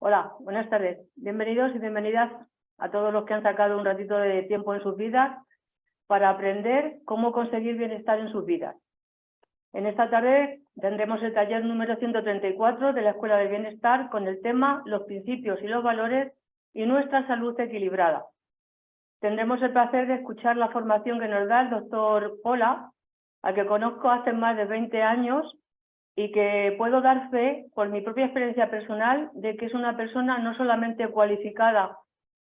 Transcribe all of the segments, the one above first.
Hola, buenas tardes. Bienvenidos y bienvenidas a todos los que han sacado un ratito de tiempo en sus vidas para aprender cómo conseguir bienestar en sus vidas. En esta tarde tendremos el taller número 134 de la Escuela del Bienestar con el tema Los principios y los valores y nuestra salud equilibrada. Tendremos el placer de escuchar la formación que nos da el doctor Pola, al que conozco hace más de 20 años y que puedo dar fe, por mi propia experiencia personal, de que es una persona no solamente cualificada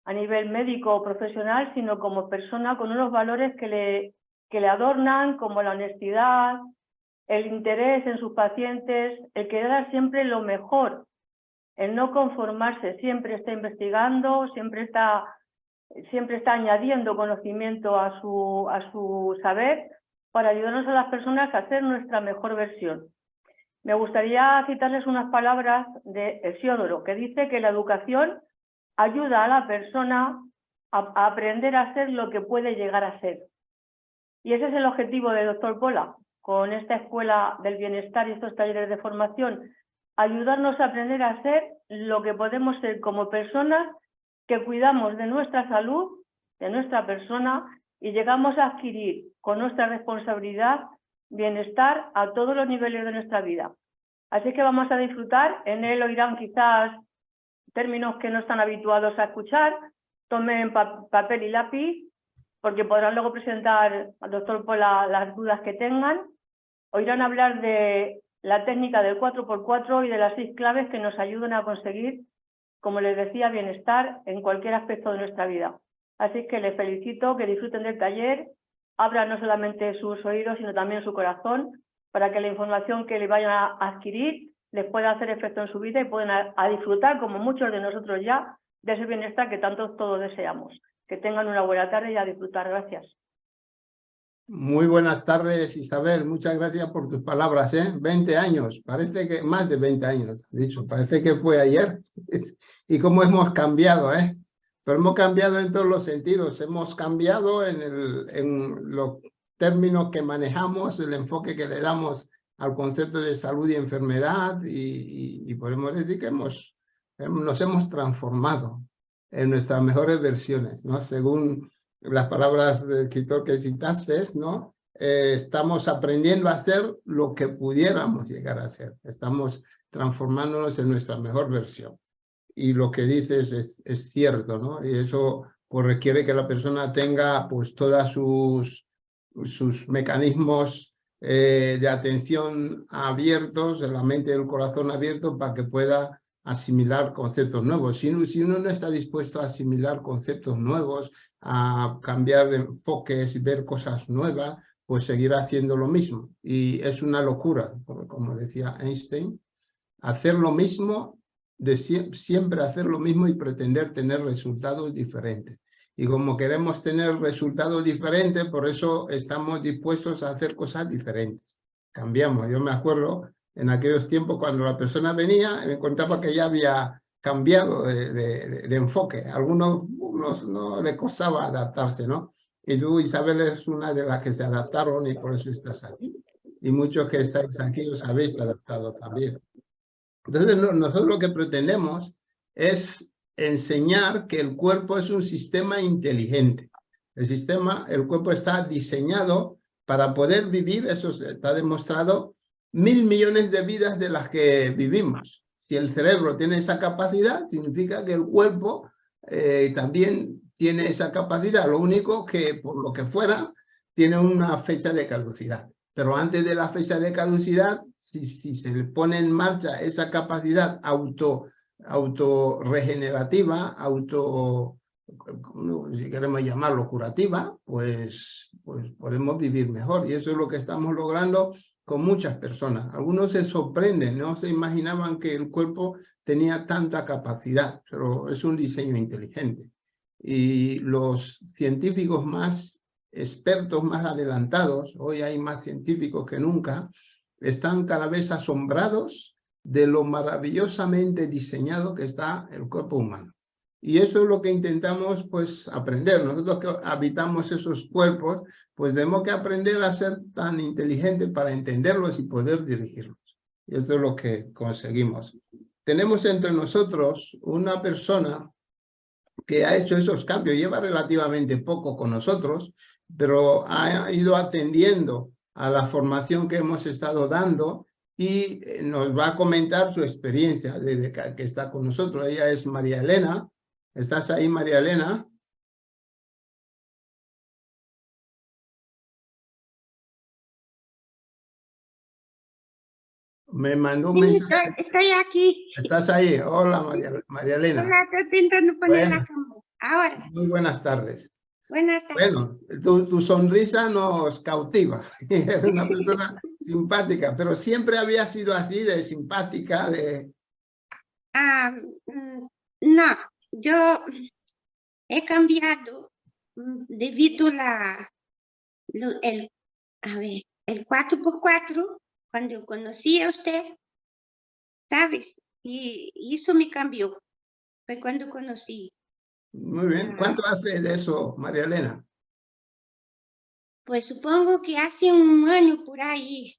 a nivel médico o profesional, sino como persona con unos valores que le adornan, como la honestidad, el interés en sus pacientes, el querer dar siempre lo mejor, el no conformarse, siempre está investigando, siempre está añadiendo conocimiento a su saber para ayudarnos a las personas a hacer nuestra mejor versión. Me gustaría citarles unas palabras de Hesiodoro, que dice que la educación ayuda a la persona a aprender a ser lo que puede llegar a ser. Y ese es el objetivo del doctor Pola, con esta Escuela del Bienestar y estos talleres de formación, ayudarnos a aprender a ser lo que podemos ser como personas que cuidamos de nuestra salud, de nuestra persona, y llegamos a adquirir con nuestra responsabilidad bienestar a todos los niveles de nuestra vida. Así que vamos a disfrutar. En él oirán quizás términos que no están habituados a escuchar. Tomen papel y lápiz, porque podrán luego presentar al doctor Pola las dudas que tengan. Oirán hablar de la técnica del 4x4 y de las 6 claves que nos ayudan a conseguir, como les decía, bienestar en cualquier aspecto de nuestra vida. Así que les felicito, que disfruten del taller, abran no solamente sus oídos, sino también su corazón, para que la información que le vayan a adquirir les pueda hacer efecto en su vida y puedan a disfrutar, como muchos de nosotros ya, de ese bienestar que tanto todos deseamos. Que tengan una buena tarde y a disfrutar. Gracias. Muy buenas tardes, Isabel. Muchas gracias por tus palabras. 20 años, parece que más de 20 años, dicho, parece que fue ayer. Y cómo hemos cambiado, Pero hemos cambiado en todos los sentidos. Hemos cambiado en los términos que manejamos, el enfoque que le damos al concepto de salud y enfermedad, y podemos decir que nos hemos transformado en nuestras mejores versiones, ¿no? Según las palabras del escritor que citaste, ¿no? Estamos aprendiendo a ser lo que pudiéramos llegar a ser. Estamos transformándonos en nuestra mejor versión. Y lo que dices es cierto, ¿no? Y eso pues requiere que la persona tenga pues todas sus mecanismos de atención abiertos, de la mente y el corazón abiertos para que pueda asimilar conceptos nuevos. Si uno no está dispuesto a asimilar conceptos nuevos, a cambiar de enfoques y ver cosas nuevas, pues seguirá haciendo lo mismo. Y es una locura, como decía Einstein, hacer lo mismo, siempre hacer lo mismo y pretender tener resultados diferentes. Y como queremos tener resultados diferentes, por eso estamos dispuestos a hacer cosas diferentes. Cambiamos. Yo me acuerdo en aquellos tiempos cuando la persona venía, me contaba que ya había cambiado de enfoque. A algunos no le costaba adaptarse, ¿no? Y tú, Isabel, es una de las que se adaptaron y por eso estás aquí. Y muchos que estáis aquí os habéis adaptado también. Entonces, nosotros lo que pretendemos es enseñar que el cuerpo es un sistema inteligente. El cuerpo está diseñado para poder vivir, eso está demostrado, 1.000 millones de vidas de las que vivimos. Si el cerebro tiene esa capacidad, significa que el cuerpo también tiene esa capacidad. Lo único que, por lo que fuera, tiene una fecha de caducidad. Pero antes de la fecha de caducidad, si se le pone en marcha esa capacidad autorregenerativa, si queremos llamarlo curativa, pues podemos vivir mejor. Y eso es lo que estamos logrando con muchas personas. Algunos se sorprenden, no se imaginaban que el cuerpo tenía tanta capacidad, pero es un diseño inteligente. Y los científicos más expertos, más adelantados, hoy hay más científicos que nunca, están cada vez asombrados de lo maravillosamente diseñado que está el cuerpo humano. Y eso es lo que intentamos pues aprender. Nosotros que habitamos esos cuerpos, pues tenemos que aprender a ser tan inteligentes para entenderlos y poder dirigirlos. Y eso es lo que conseguimos. tenemos entre nosotros una persona que ha hecho esos cambios, lleva relativamente poco con nosotros, pero ha ido atendiendo a la formación que hemos estado dando y nos va a comentar su experiencia desde que está con nosotros. Ella es María Elena. ¿Estás ahí, María Elena? Me mandó un mensaje. Estoy aquí. ¿Estás ahí? Hola, María Elena. Hola, estoy intentando poner la cámara. Ahora, Muy buenas tardes. buenas tardes. Bueno, tu sonrisa nos cautiva. Eres una persona simpática, pero siempre había sido así, de simpática, de... No, yo he cambiado debido el 4x4, cuando conocí a usted, ¿sabes? Y eso me cambió. Fue cuando conocí. Muy bien. ¿Cuánto hace de eso, María Elena? Pues supongo que hace un año por ahí.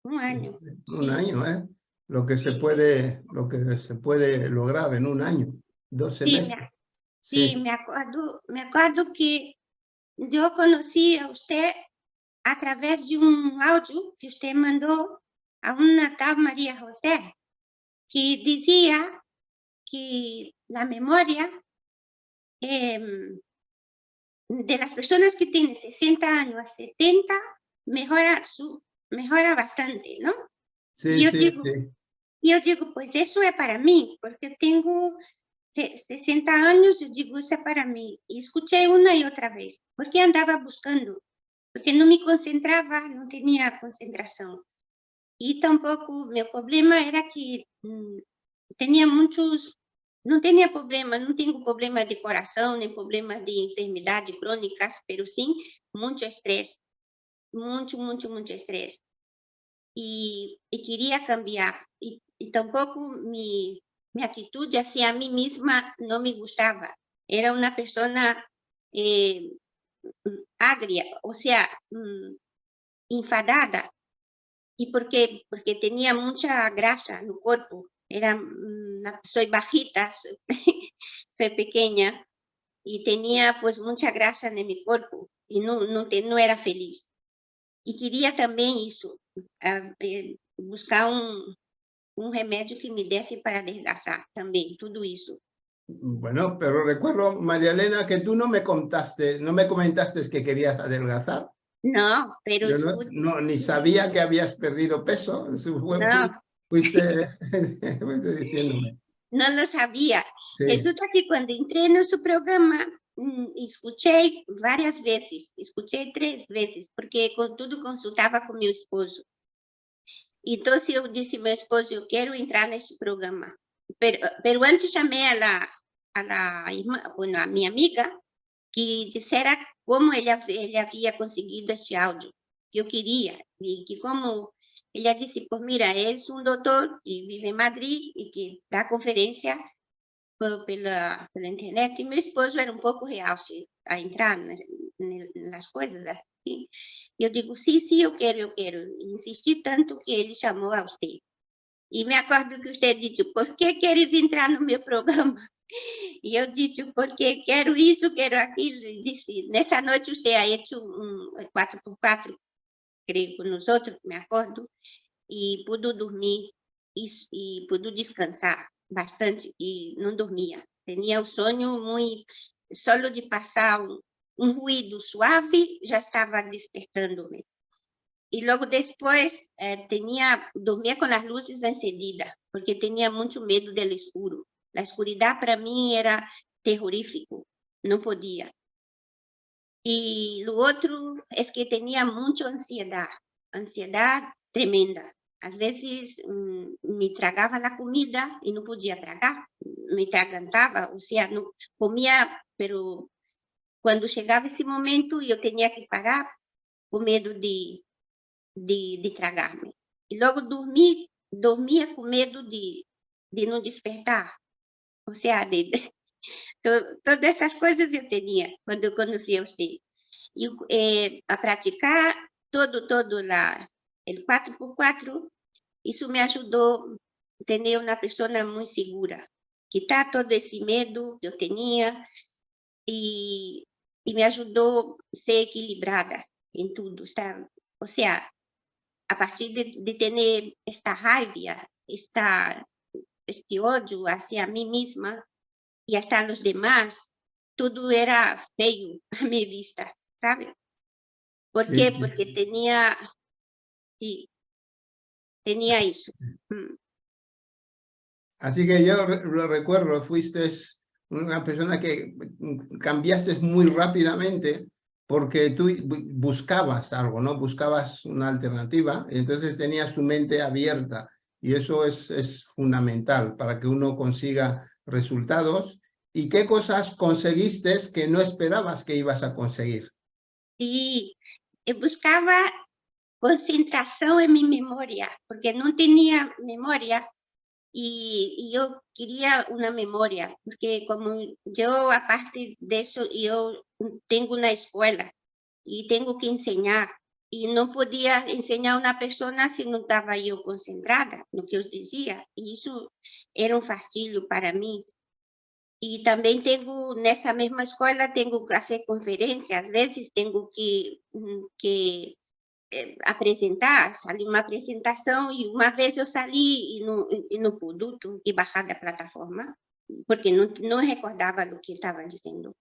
Un año. Un Sí. año, ¿eh? Lo que se puede lograr en un año, 12 Sí, meses. sí, me acuerdo que yo conocí a usted a través de un audio que usted mandó a una tal María José, que decía que la memoria de las personas que tienen 60 años a 70 mejora bastante, ¿no? Sí, sí. Yo digo, pues eso es para mí, porque tengo 60 años, yo digo, eso es para mí. Y escuché una y otra vez, porque andaba buscando, porque no me concentraba, no tenía concentración. Y tampoco, mi problema era que tenía muchos, no tenía problemas, no tengo problemas de corazón, ni problemas de enfermedades crónicas, pero sí mucho estrés, mucho estrés. Y quería cambiar. Y tampoco mi actitud hacia mí misma no me gustaba. Era una persona agria, o sea, enfadada. Y porque tenía mucha grasa en el cuerpo. Soy bajita, soy pequeña, y tenía pues mucha grasa en mi cuerpo, y no era feliz. Y quería también eso, buscar un remédio que me desse para adelgazar também, tudo isso. Bueno, pero recuerdo, María Elena, que tú no me comentaste que querías adelgazar. No, pero yo ni sabía que habías perdido peso. Fuiste diciéndome. No lo sabía. Sí. Resulta que cuando entré en su programa, escuché varias veces, escuché 3 veces, porque tudo consultava com meu esposo. Então, eu disse ao meu esposo, eu quero entrar nesse programa. Pero antes chamei a minha amiga, que dissera como ele havia conseguido este áudio, que eu queria, e que como ele disse, pues mira, é um doutor que vive em Madrid e que dá conferência pela internet, e meu esposo era um pouco reacio a entrar nas coisas assim. Eu digo, sim, eu quero. E insisti tanto que ele chamou a você. E me acordo que você disse, por que queres entrar no meu programa? E eu disse, porque quero isso, quero aquilo. E disse, nessa noite você ha hecho 4x4, creio, com nós outros, me acordo, e pude dormir e pude descansar bastante, e não dormia. Tinha o sonho muito, só de passar um ruído suave, já estava despertando-me. E logo depois, dormia com as luzes encendidas, porque tinha muito medo do escuro. A escuridão, para mim, era terrorífico, não podia. E o outro é que tinha muita ansiedade tremenda. Às vezes, me tragava a comida e não podia tragar, me atragantava, ou seja, não comia, pero quando chegava esse momento, eu tinha que parar com medo de tragar-me. E logo dormia com medo de não despertar. Ou seja, todas essas coisas eu tinha quando eu conhecia você. E a praticar todo o 4x4, isso me ajudou tener una persona muy segura, quitar todo ese miedo que yo tenía y me ayudó a ser equilibrada en todo, ¿sabe? O sea, a partir de tener esta raiva, este odio hacia mí misma y hasta los demás, todo era feo a mi vista, ¿sabe? ¿Por Sí, qué? sí. Porque tenía, sí, tenía eso. Así que yo lo recuerdo, fuiste una persona que cambiaste muy rápidamente porque tú buscabas algo, ¿no? Buscabas una alternativa y entonces tenías tu mente abierta y eso es fundamental para que uno consiga resultados. ¿Y qué cosas conseguiste que no esperabas que ibas a conseguir? Sí, yo buscaba concentración en mi memoria, porque no tenía memoria y yo quería una memoria, porque como yo, aparte de eso, yo tengo una escuela y tengo que enseñar, y no podía enseñar a una persona si no estaba yo concentrada en lo que yo decía, y eso era un fastidio para mí. Y también tengo, en esa misma escuela, tengo que hacer conferencias, a veces tengo que apresentar, salió uma apresentação e uma vez eu saí e no pude, tive que bajar da plataforma, porque não recordava do que estava dizendo.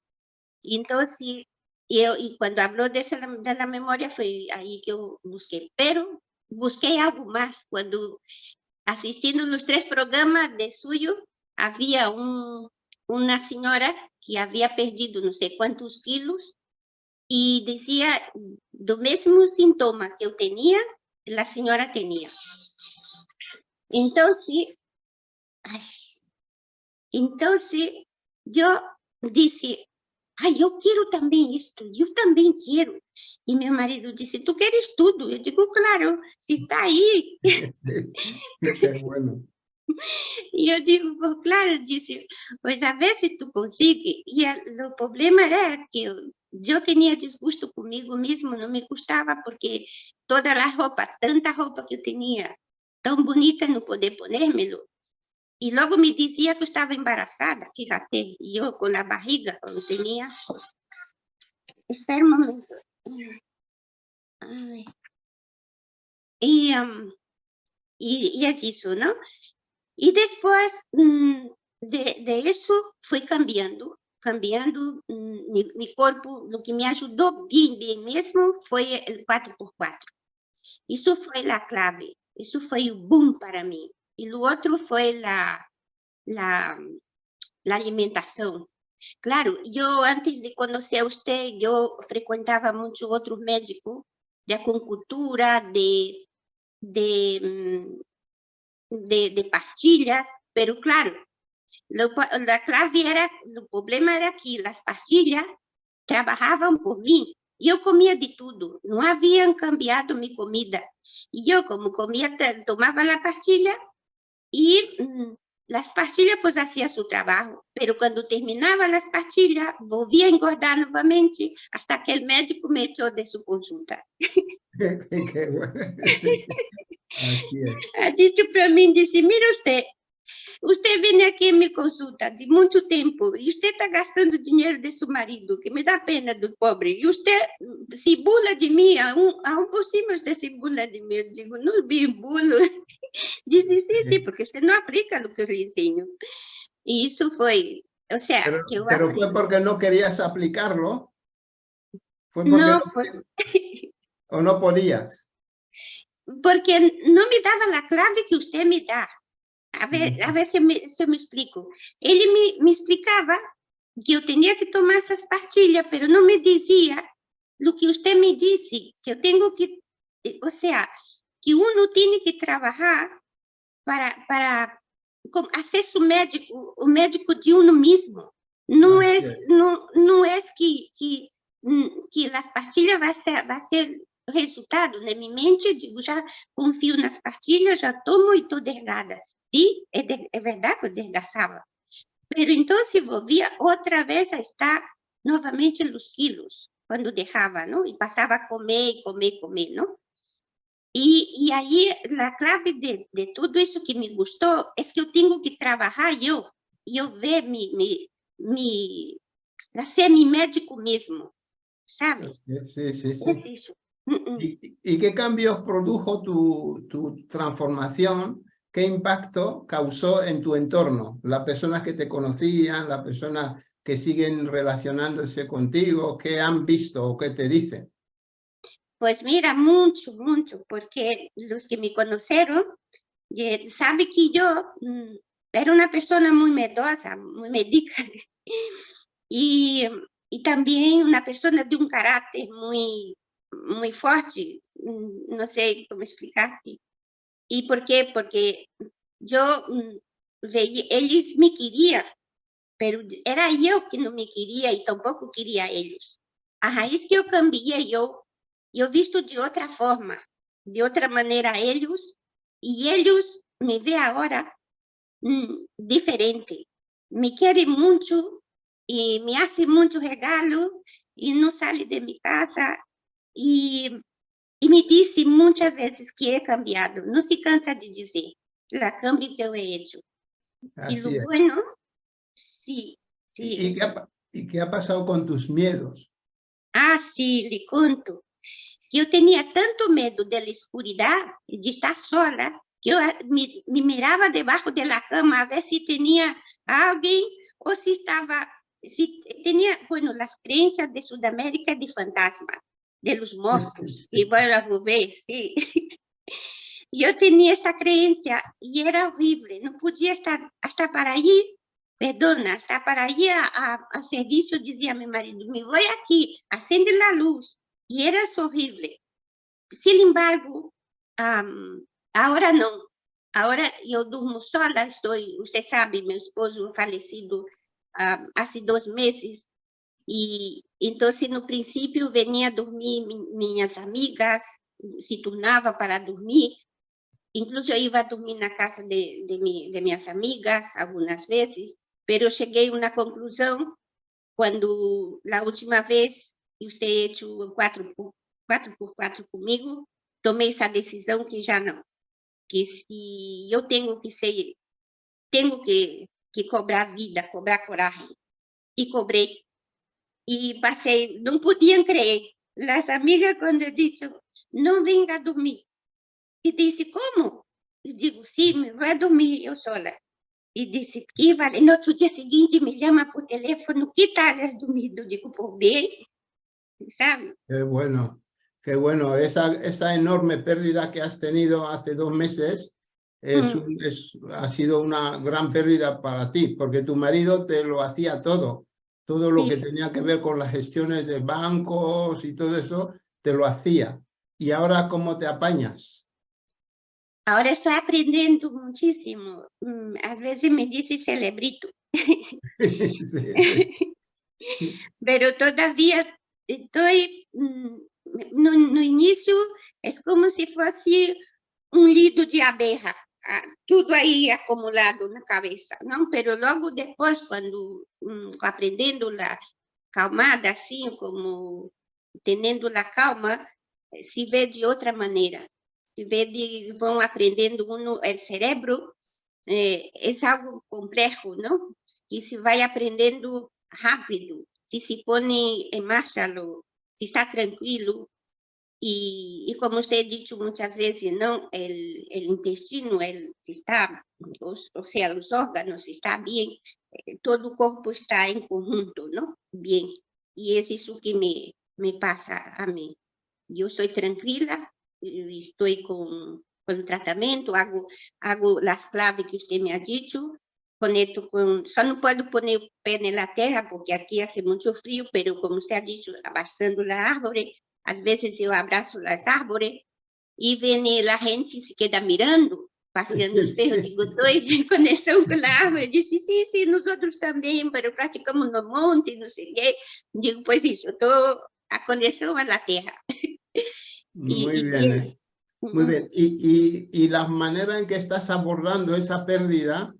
Então, se e quando falou da memória, foi aí que eu busquei. Pero busquei algo mais, quando assistindo os 3 programas de suyo, havia uma senhora que havia perdido não sei quantos quilos, e dizia do mesmo sintoma que eu tinha, a senhora tinha. Então, eu disse, eu quero também isto, eu também quero. E meu marido disse, tu queres tudo? Eu digo, claro, se está aí. Qué bueno. E eu digo, pues claro, disse, pois a ver se tu consegue. E o problema era que eu tinha desgosto comigo mesmo, não me gostava, porque toda a roupa, tanta roupa que eu tinha, tão bonita, não poder poner-me-lo. E logo me dizia que eu estava embaraçada, fíjate, e eu com a barriga, quando tinha... Espera um momento. Ai. E é isso, não? E depois de isso, foi cambiando meu corpo. O que me ajudou bem mesmo foi o 4x4. Isso foi a clave, isso foi o boom para mim. E o outro foi a alimentação. Claro, eu antes de conhecer você, eu frequentava muito outros médicos de acupuntura, de pastillas, pero claro, la clave era, el problema era que las pastillas trabajaban por mí. Yo comía de todo, no habían cambiado mi comida. Y yo como comía, tomaba la pastilla y las pastillas pues hacía su trabajo. Pero cuando terminaba las pastillas, volvía a engordar nuevamente hasta que el médico me echó de su consulta. Qué bueno. Sí, así es. Ha dicho para mí, dice, mira usted viene aquí en mi consulta de muito tempo e usted está gastando dinheiro de seu marido, que me dá pena do pobre, e usted se burla de mim, aún por cima usted se burla de mim. Eu digo, não me burlo. Dice, sí, porque usted não aplica o que eu lhe ensino. E isso foi, o sea, que eu pero aprendi. fue porque no querías aplicarlo. Fue porque No, o no podías. Porque não me dava a clave que usted me dá. A ver se eu me explico. Ele me explicava que eu tinha que tomar essas pastilhas, mas não me dizia o que você me disse, que eu tenho que, ou seja, que uno tem que trabalhar para ser o médico de uno mesmo. Não é que as pastilhas vai ser resultado. Na minha mente, eu digo, já confio nas pastilhas, já tomo e estou delgada. Sí, es verdad que desgastaba, pero entonces volvía otra vez a estar nuevamente en los kilos cuando dejaba, ¿no? Y pasaba a comer, ¿no? Y ahí la clave de todo eso que me gustó es que yo tengo que trabajar yo ver ser mi médico mismo, ¿sabes? Sí, sí, sí. Es eso. ¿Y qué cambios produjo tu transformación? ¿Qué impacto causó en tu entorno? Las personas que te conocían, las personas que siguen relacionándose contigo, ¿qué han visto o qué te dicen? Pues mira, mucho, mucho, porque los que me conocieron saben que yo era una persona muy miedosa, muy médica, y también una persona de un carácter muy, muy fuerte, no sé cómo explicarte. ¿Y por qué? Porque yo veía, ellos me querían, pero era yo que no me quería y tampoco quería a ellos. A raíz que eu cambiei, eu visto de outra forma, de outra maneira eles, e eles me veem agora diferente. Me querem muito e me fazem muito regalo e não saem de minha casa e me disse muitas vezes que he cambiado. Não se cansa de dizer, la cambio que eu he hecho. Y lo bueno, sí, sí. ¿Y qué ha pasado con tus miedos? Ah, sí, le conto. Eu tinha tanto medo da escuridão, de estar sola, que eu me mirava debaixo da cama a ver se tinha alguém ou se estava... Si tenía, bueno, las creencias de Sudamérica de fantasma, de los muertos, y bueno, a volver, sí. Yo tenía esa creencia y era horrible, no podía estar hasta para allí, perdona, hasta para allí a servicio, decía mi marido, me voy aquí, acende la luz, y era horrible. Sin embargo, ahora no, ahora yo duermo sola, usted sabe, mi esposo falecido hace 2 meses, y entonces no principio venía a dormir minhas amigas, se turnava para dormir, incluso eu ia dormir na casa de minhas amigas algumas vezes, pero cheguei a uma conclusão quando a última vez você hecho 4x4 comigo, tomei essa decisão que já não, que se eu tenho que cobrar vida, cobrar coragem, e cobrei, e passei, não podiam crer, as amigas quando eu disse, não venha dormir, e disse, como? Eu digo, sim, vai dormir eu sola. E disse, que vale, no outro dia seguinte me chama por telefone, que tal has dormido? Eu digo, por bem, sabe? Qué bueno, qué bueno. Esa enorme pérdida que has tenido hace 2 meses ha sido una gran pérdida para ti, porque tu marido te lo hacía todo lo que tenía que ver con las gestiones de bancos y todo eso, te lo hacía. ¿Y ahora cómo te apañas? Ahora estoy aprendiendo muchísimo. A veces me dice celebrito. Sí. Pero todavía estoy, no inicio, es como si fuese un lido de abeja, tudo aí acumulado na cabeça, não? Pero logo depois, quando aprendendo a calmada, assim, como tendo a calma, se vê de outra maneira. Se vê vão aprendendo o cérebro, é algo complexo, não? Que se vai aprendendo rápido, se põe em marcha, se está tranquilo. Y como usted ha dicho muchas veces, ¿no? El intestino, o sea, los órganos están bien, todo el cuerpo está en conjunto, ¿no? Bien. Y es eso que me pasa a mí. Yo estoy tranquila, estoy con el tratamiento, hago las claves que usted me ha dicho, conecto con... Só no puedo poner el pie en la tierra porque aquí hace mucho frío, pero como usted ha dicho, abrazando la árvore, às vezes eu abraço as árvores e vem a gente se queda mirando, passeando os perros, digo, estou em conexão com a árvore. Eu disse, sim, nós outros também, mas praticamos no monte, não sei o quê. Digo, pois isso, estou a conexão à terra. Muy bien. Muy bien. Y la manera en que estás abordando esa pérdida,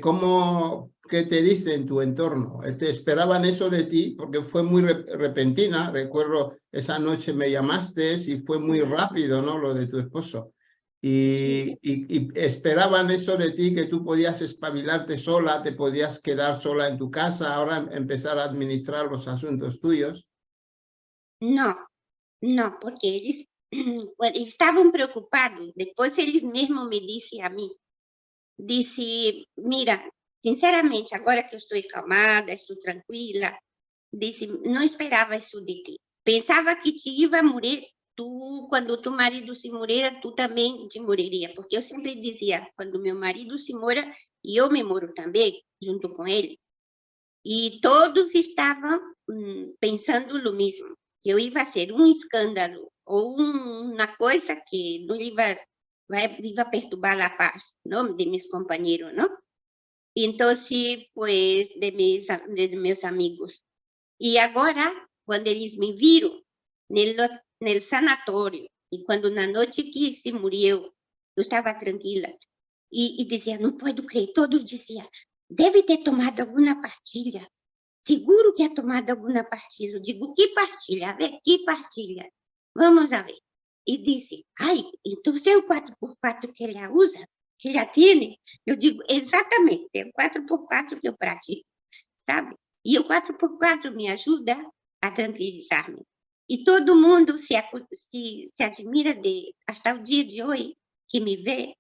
¿cómo qué te dice en tu entorno? ¿Te esperaban eso de ti? Porque fue muy repentina. Recuerdo esa noche me llamaste y fue muy rápido, ¿no? Lo de tu esposo. Y esperaban eso de ti, que tú podías espabilarte sola, te podías quedar sola en tu casa, ahora empezar a administrar los asuntos tuyos. No, no, porque eles, bueno, eles estavam preocupados. Depois eles mesmos me disse a mim, disse, mira, sinceramente, agora que eu estou acalmada, estou tranquila, disse, não esperava isso de ti. Pensava que te ia morrer, tu, quando teu marido se morrer, tu também te morreria, porque eu sempre dizia, quando meu marido se mora, eu me moro também, junto com ele. E todos estavam pensando o mesmo, que eu ia ser um escândalo ou uma coisa que não ia perturbar a paz, não, de meus companheiros, não? Então, pues, de meus amigos. E agora, quando eles me viram no sanatório, e quando na noite que se morreu, eu estava tranquila, e dizia, não posso crer, todos diziam, deve ter tomado alguma pastilha, seguro que ha tomado alguma pastilha. Eu digo, que pastilha? A ver, que pastilha? Vamos a ver. E disse, ai, então é o 4x4 que ela usa? Que ela tem? Eu digo, exatamente, é o 4x4 que eu pratico, sabe? E o 4x4 me ajuda a tranquilizar-me. E todo mundo se admira até o dia de hoje, que me vê,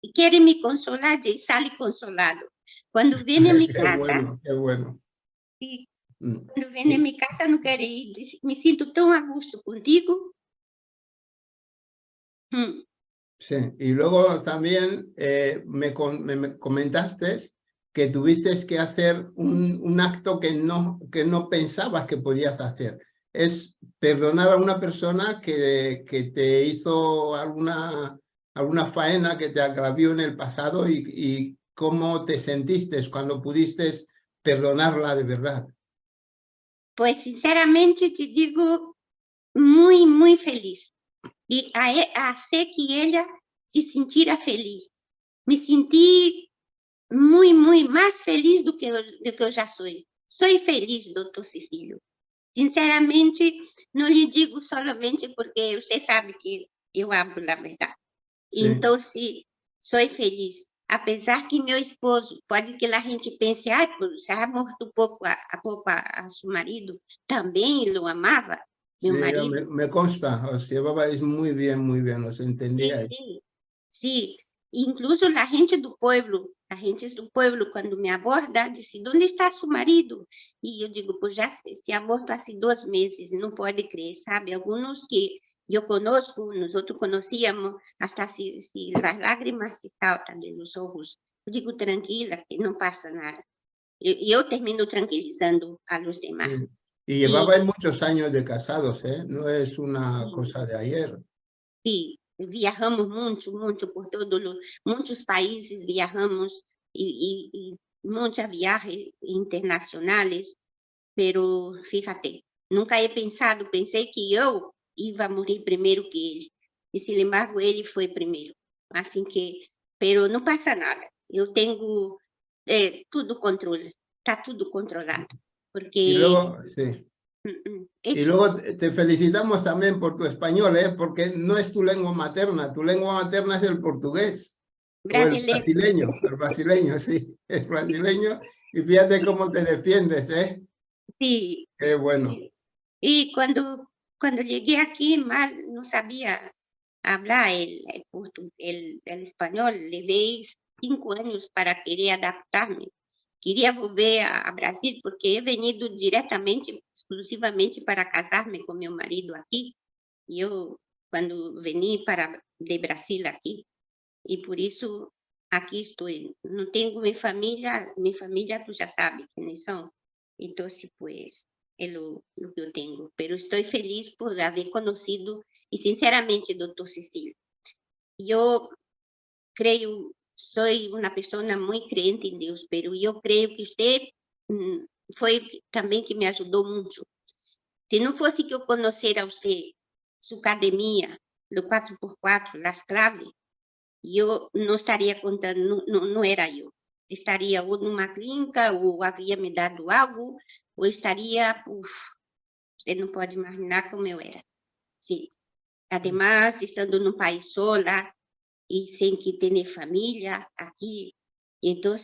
e querem me consolar, e sale consolado. Quando vem a minha casa... Bueno, qué bueno. E quando vem na minha casa, não quero ir, me sinto tão a gusto contigo. Sí, y luego también me comentaste que tuviste que hacer un acto que no pensabas que podías hacer. Es perdonar a una persona que te hizo alguna faena, que te agravió en el pasado, y cómo te sentiste cuando pudiste perdonarla de verdad. Pues sinceramente te digo, muy, muy feliz. E hacer que ela se sentira feliz. Me senti muito mais feliz do que eu já sou. Sou feliz, doutor Cecílio. Sinceramente, não lhe digo solamente porque você sabe que eu hablo a verdade. Sí. Então, sou feliz. Apesar que meu esposo, pode que a gente pense, se ha morto pouco a seu marido, também o amava, meu Sí, marido. me consta, os llevabais muy bien, os entendíais. Sí. Incluso a gente do pueblo, quando me aborda, disse, onde está seu marido? E eu digo, pues já se ha morto há 2 meses, não pode crer, sabe? Alguns que eu conosco, nosotros conocíamos, hasta si las lágrimas se saltan de los ojos. Eu digo, tranquila, que não passa nada. Eu termino tranquilizando a los demás. Sí. Y llevabais muchos años de casados, ¿eh? No es una cosa de ayer. Sí, viajamos muito por muitos países viajamos e muitas viagens internacionais, pero fíjate, nunca he pensado, pensei que eu ia morrer primeiro que ele, e sin embargo ele foi primeiro, assim que, pero não passa nada, eu tenho tudo controle, está tudo controlado, porque... Y luego, sí. Y luego te felicitamos también por tu español, ¿eh? Porque no es tu lengua materna es el portugués. Brasileiro. O el brasileño, sí, el brasileño. Y fíjate cómo te defiendes, ¿eh? Sí. Qué bueno. Sí. Y cuando llegué aquí, mal, no sabía hablar el español. Llevé 5 años para querer adaptarme. Queria volver a Brasil, porque he venido diretamente, exclusivamente para casar-me com meu marido aqui. E eu, quando vim de Brasil aqui, e por isso aqui estou. Não tenho minha família tu já sabe quem são. Então, pues, é o que eu tenho. Pero estou feliz por haver conhecido, e sinceramente, doutor Cecílio, eu creio, sou uma pessoa muito crente em Deus, pero eu creio que você foi também que me ajudou muito. Se não fosse que eu conhecer a você, sua academia, do 4x4, as claves, eu não estaria contando, não era eu. estaria ou numa clínica, ou havia me dado algo, ou estaria, você não pode imaginar como eu era. Sim. Además, estando num país sola e sem que ter família aqui, então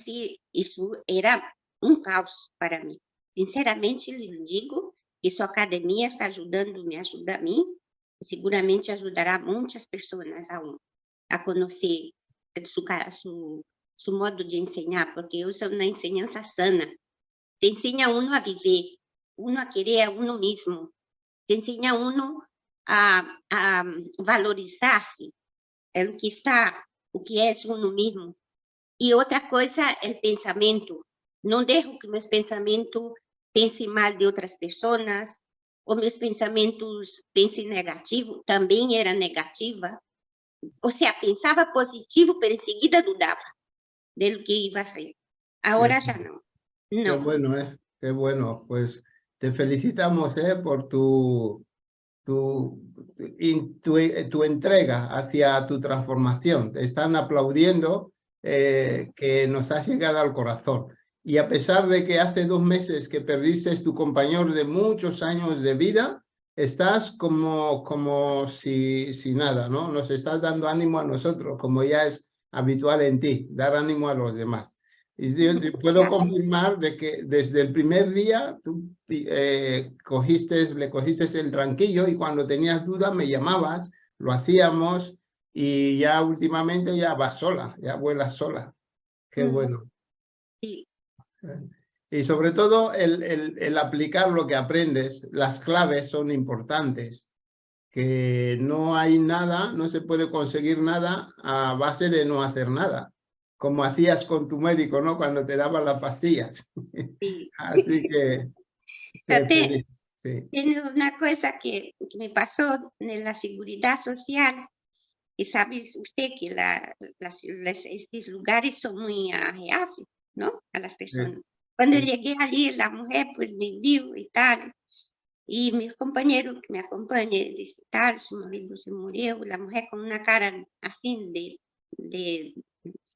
isso era um caos para mim. Sinceramente, lhe digo que sua academia está ajudando, me ajuda a mim, e seguramente ajudará muitas pessoas a conhecer seu modo de ensinar, porque eu sou uma ensinança sana. Te ensina uno a viver, uno a querer a uno mesmo, te ensina uno a valorizar-se, o que é uno mesmo. E outra coisa é o pensamento. Não deixo que meus pensamentos pensem mal de outras pessoas, ou meus pensamentos pensem negativo, também era negativa. Ou seja, pensava positivo, mas em seguida dudava do que ia ser. Agora já não. Qué bueno, qué bueno. Pues te felicitamos por tu entrega hacia tu transformación. Te están aplaudiendo que nos has llegado al corazón. Y a pesar de que hace 2 meses que perdiste tu compañero de muchos años de vida, estás como si nada, ¿no? Nos estás dando ánimo a nosotros, como ya es habitual en ti, dar ánimo a los demás. Y yo puedo confirmar de que desde el primer día tú le cogiste el tranquillo, y cuando tenías dudas me llamabas, lo hacíamos, y ya últimamente ya vas sola, ya vuelas sola. Qué bueno. Sí. Y sobre todo el aplicar lo que aprendes, las claves son importantes, que no hay nada, no se puede conseguir nada a base de no hacer nada, como hacías con tu médico, ¿no? Cuando te daban las pastillas. Sí. Así que sí. Tiene una cosa que me pasó en la seguridad social, que sabe usted que estos lugares son muy reacios, ¿no? A las personas. Sí. Cuando Sí. llegué allí, la mujer pues me vio y tal, y mi compañero que me acompaña dice, tal, su marido se murió, la mujer con una cara así de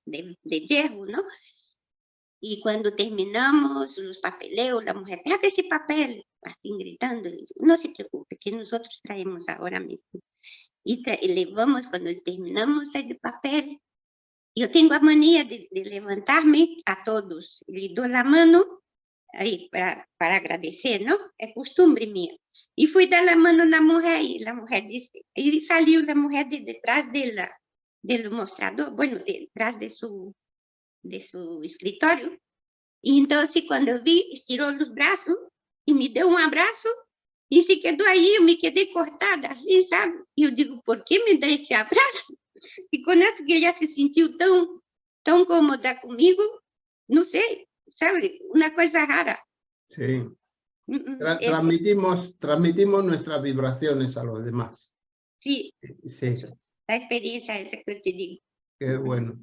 hierro, ¿no? Y cuando terminamos los papeleos, la mujer, traga ese papel, así gritando, no se preocupe, que nosotros traemos ahora mismo. Y levamos, cuando terminamos el papel, yo tengo la manía de levantarme a todos, le doy la mano ahí para agradecer, ¿no? Es costumbre mía. Y fui dar la mano a la mujer, y la mujer dice, y salió la mujer de detrás del mostrador, bueno, detrás de su escritorio. Y entonces cuando vi, estiró los brazos y me dio un abrazo y se quedó ahí, yo me quedé cortada, así, ¿sabe? Y yo digo, ¿por qué me da ese abrazo? Y con eso que ella se sintió tan cómoda conmigo, no sé, ¿sabe? Una cosa rara. Sí. Transmitimos nuestras vibraciones a los demás. Sí, sí. La experiencia esa que te digo. Qué bueno.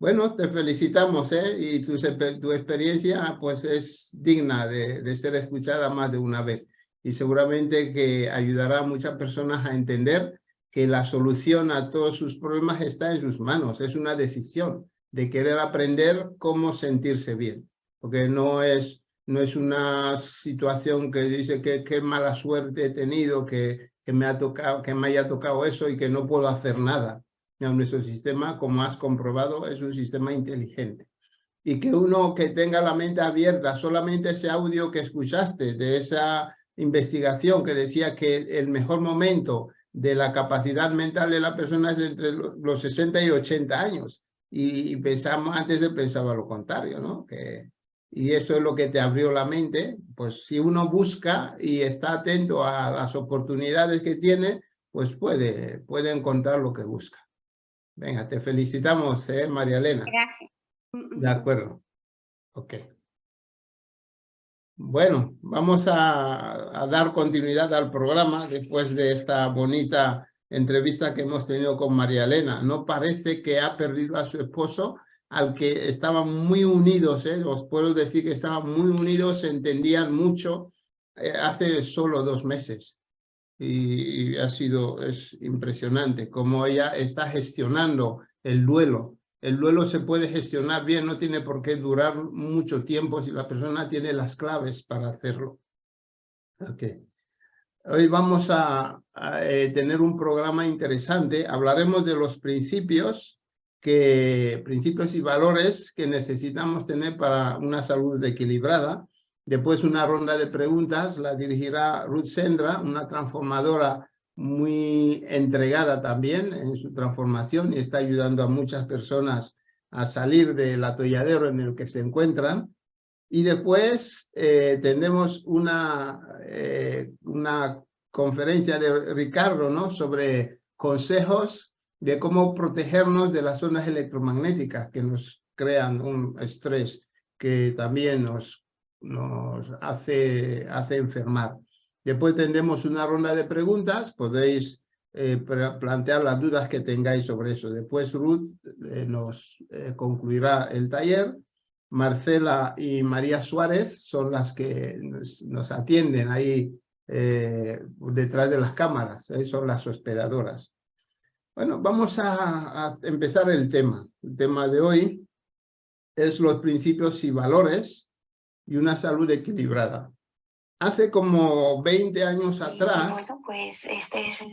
Bueno, te felicitamos, y tu experiencia pues es digna de ser escuchada más de una vez, y seguramente que ayudará a muchas personas a entender que la solución a todos sus problemas está en sus manos. Es una decisión de querer aprender cómo sentirse bien, porque no es una situación que dice que qué mala suerte he tenido, que me haya tocado eso y que no puedo hacer nada. Nuestro sistema, como has comprobado, es un sistema inteligente. Y que uno que tenga la mente abierta, solamente ese audio que escuchaste de esa investigación que decía que el mejor momento de la capacidad mental de la persona es entre los 60 y 80 años. Y antes se pensaba lo contrario, ¿no? Y eso es lo que te abrió la mente. Pues si uno busca y está atento a las oportunidades que tiene, pues puede encontrar lo que busca. Venga, te felicitamos, María Elena. Gracias. De acuerdo. Ok. Bueno, vamos a dar continuidad al programa después de esta bonita entrevista que hemos tenido con María Elena. No parece que ha perdido a su esposo, al que estaban muy unidos, os puedo decir que estaban muy unidos, se entendían mucho hace solo 2 meses. Y es impresionante cómo ella está gestionando el duelo El duelo se puede gestionar bien, no tiene por qué durar mucho tiempo si la persona tiene las claves para hacerlo. Okay. Hoy vamos a tener un programa interesante. Hablaremos de los principios y valores que necesitamos tener para una salud equilibrada. Después una ronda de preguntas la dirigirá Ruth Sendra, una transformadora muy entregada también en su transformación y está ayudando a muchas personas a salir del atolladero en el que se encuentran. Y después tendremos una conferencia de Ricardo, ¿no?, sobre consejos de cómo protegernos de las ondas electromagnéticas que nos crean un estrés que también nos hace enfermar. Después tendremos una ronda de preguntas, podéis plantear las dudas que tengáis sobre eso. Después Ruth nos concluirá el taller. Marcela y María Suárez son las que nos atienden ahí detrás de las cámaras, son las hospedadoras. Bueno, vamos a empezar el tema. El tema de hoy es los principios y valores y una salud equilibrada. Hace como 20 años atrás, bueno, pues este es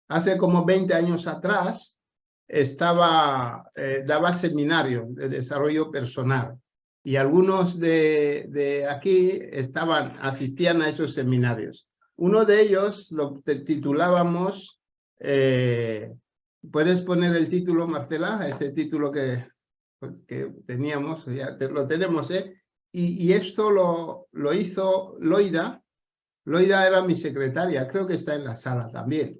hace como 20 años atrás, daba seminarios de desarrollo personal y algunos de aquí asistían a esos seminarios. Uno de ellos lo titulábamos, ¿puedes poner el título, Marcela? Ese título que teníamos, ya lo tenemos, y esto lo hizo Loida. Loida era mi secretaria, creo que está en la sala también.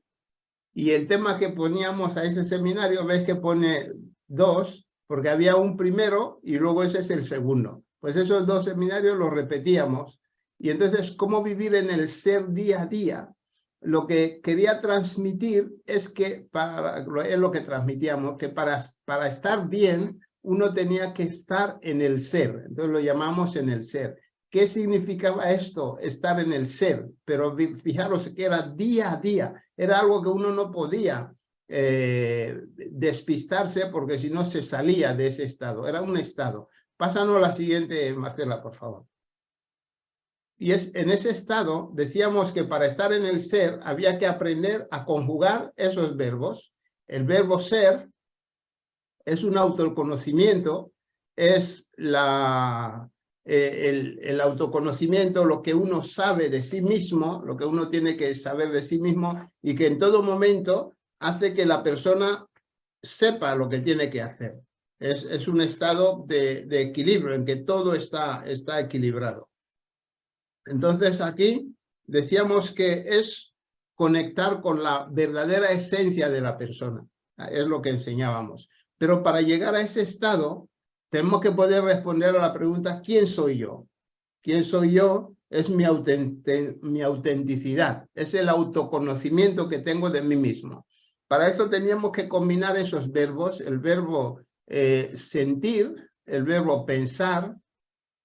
Y el tema que poníamos a ese seminario, ves que pone 2, porque había un primero y luego ese es el segundo. Pues esos 2 seminarios los repetíamos. Y entonces, ¿cómo vivir en el ser día a día? Lo que quería transmitir es que, es lo que transmitíamos, que para estar bien, uno tenía que estar en el ser. Entonces lo llamamos en el ser. ¿Qué significaba esto? Estar en el ser. Pero fijaros que era día a día. Era algo que uno no podía despistarse porque si no se salía de ese estado. Era un estado. Pásanos la siguiente, Marcela, por favor. Y en ese estado decíamos que para estar en el ser había que aprender a conjugar esos verbos. El verbo ser es un autoconocimiento, es el autoconocimiento, lo que uno sabe de sí mismo, lo que uno tiene que saber de sí mismo y que en todo momento hace que la persona sepa lo que tiene que hacer. Es un estado de equilibrio en que todo está equilibrado. Entonces aquí decíamos que es conectar con la verdadera esencia de la persona. Es lo que enseñábamos. Pero para llegar a ese estado, tenemos que poder responder a la pregunta, ¿quién soy yo? ¿Quién soy yo? Es mi autenticidad, es el autoconocimiento que tengo de mí mismo. Para eso teníamos que combinar esos verbos, el verbo sentir, el verbo pensar,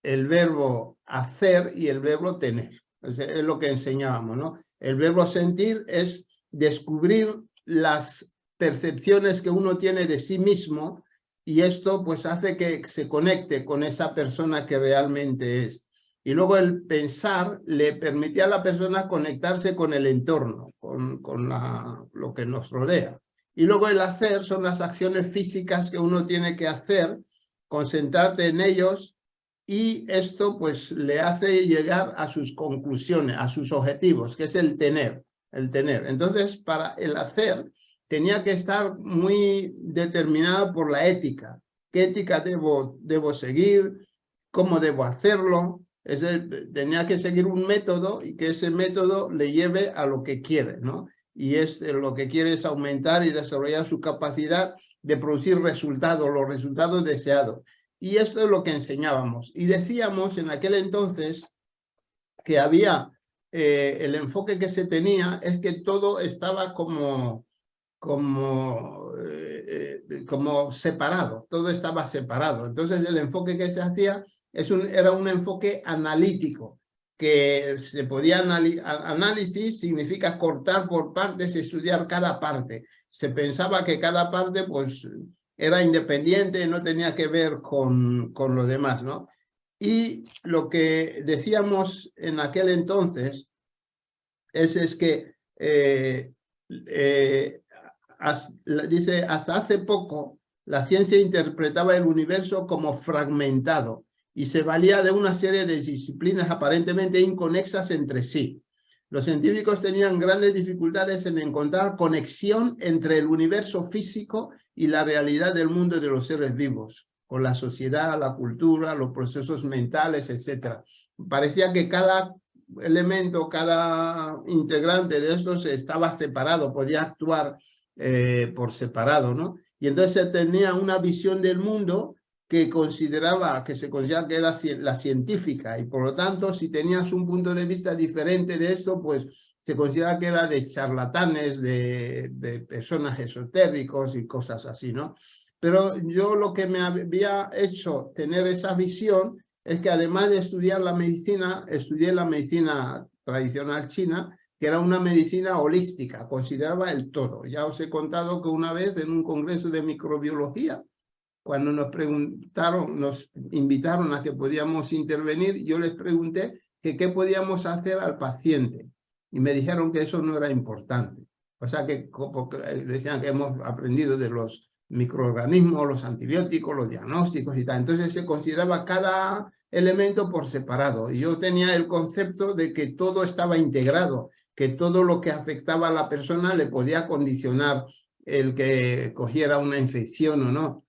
el verbo hacer y el verbo tener. Es lo que enseñábamos, ¿no? El verbo sentir es descubrir las percepciones que uno tiene de sí mismo y esto pues hace que se conecte con esa persona que realmente es. Y luego el pensar le permitía a la persona conectarse con el entorno, con lo que nos rodea. Y luego el hacer son las acciones físicas que uno tiene que hacer, concentrarte en ellos y esto pues le hace llegar a sus conclusiones, a sus objetivos, que es el tener. Entonces, para el hacer tenía que estar muy determinada por la ética. ¿Qué ética debo seguir? ¿Cómo debo hacerlo? Tenía que seguir un método y que ese método le lleve a lo que quiere, ¿no? Y lo que quiere es aumentar y desarrollar su capacidad de producir resultados, los resultados deseados. Y esto es lo que enseñábamos. Y decíamos en aquel entonces que había, el enfoque que se tenía es que todo estaba como separado, todo estaba separado. Entonces el enfoque que se hacía era un enfoque analítico, que se podía análisis significa cortar por partes, estudiar cada parte. Se pensaba que cada parte pues era independiente, no tenía que ver con lo demás, ¿no? Y lo que decíamos en aquel entonces es que dice, hasta hace poco la ciencia interpretaba el universo como fragmentado y se valía de una serie de disciplinas aparentemente inconexas entre sí. Los científicos tenían grandes dificultades en encontrar conexión entre el universo físico y la realidad del mundo de los seres vivos, con la sociedad, la cultura, los procesos mentales, etc. Parecía que cada elemento, cada integrante de estos estaba separado, podía actuar por separado, ¿no? Y entonces se tenía una visión del mundo que se consideraba que era la científica, y por lo tanto, si tenías un punto de vista diferente de esto, pues se considera que era de charlatanes, de personajes esotéricos y cosas así, ¿no? Pero yo lo que me había hecho tener esa visión es que además de estudiar la medicina, estudié la medicina tradicional china, que era una medicina holística, consideraba el todo. Ya os he contado que una vez en un congreso de microbiología, cuando nos invitaron a que podíamos intervenir, yo les pregunté que qué podíamos hacer al paciente. Y me dijeron que eso no era importante. O sea, que porque decían que hemos aprendido de los microorganismos, los antibióticos, los diagnósticos y tal. Entonces se consideraba cada elemento por separado. Y yo tenía el concepto de que todo estaba integrado, que todo lo que afectaba a la persona le podía condicionar el que cogiera una infección o no.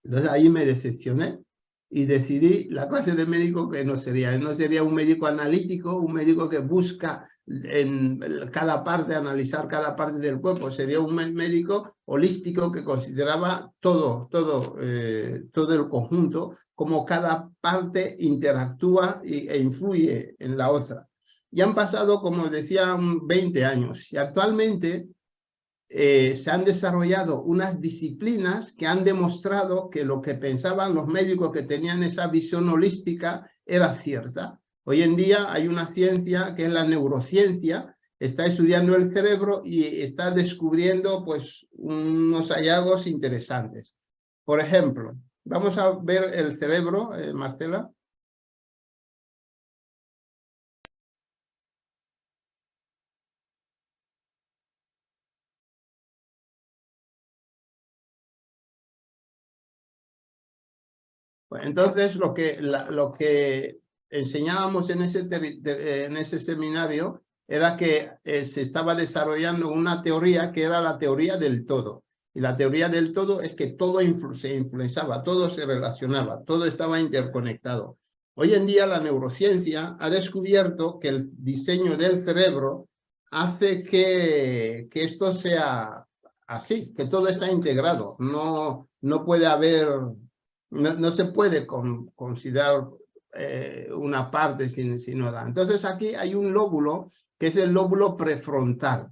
Entonces ahí me decepcioné y decidí la clase de médico que no sería un médico analítico, un médico que busca en cada parte, analizar cada parte del cuerpo, sería un médico holístico que consideraba todo el conjunto, como cada parte interactúa e influye en la otra. Y han pasado, como decía, 20 años y actualmente se han desarrollado unas disciplinas que han demostrado que lo que pensaban los médicos que tenían esa visión holística era cierta. Hoy en día hay una ciencia que es la neurociencia, está estudiando el cerebro y está descubriendo pues unos hallazgos interesantes. Por ejemplo, vamos a ver el cerebro, Marcela. Entonces, lo que enseñábamos en ese seminario era que se estaba desarrollando una teoría que era la teoría del todo. Y la teoría del todo es que todo se influenciaba, todo se relacionaba, todo estaba interconectado. Hoy en día la neurociencia ha descubierto que el diseño del cerebro hace que esto sea así, que todo está integrado. No puede haber... No se puede considerar una parte sin otra. Entonces aquí hay un lóbulo que es el lóbulo prefrontal.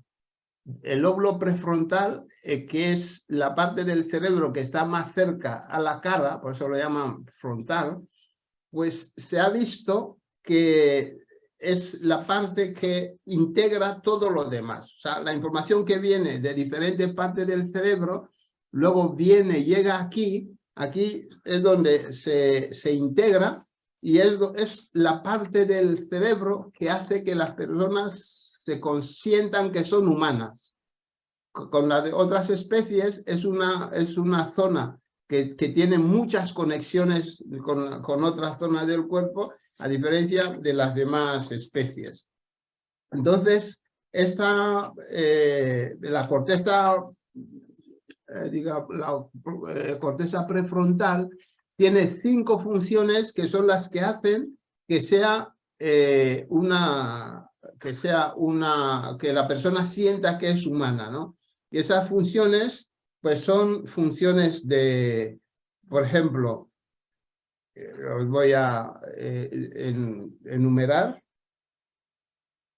El lóbulo prefrontal, que es la parte del cerebro que está más cerca a la cara, por eso lo llaman frontal, pues se ha visto que es la parte que integra todo lo demás. O sea, la información que viene de diferentes partes del cerebro, luego llega aquí. Aquí es donde se integra y es la parte del cerebro que hace que las personas se consientan que son humanas. Con las de otras especies es una zona que tiene muchas conexiones con otras zonas del cuerpo, a diferencia de las demás especies. Entonces, la corteza... la corteza prefrontal tiene 5 funciones que son las que hacen que que la persona sienta que es humana, ¿no? Y esas funciones, pues son funciones de, por ejemplo, os voy a enumerar,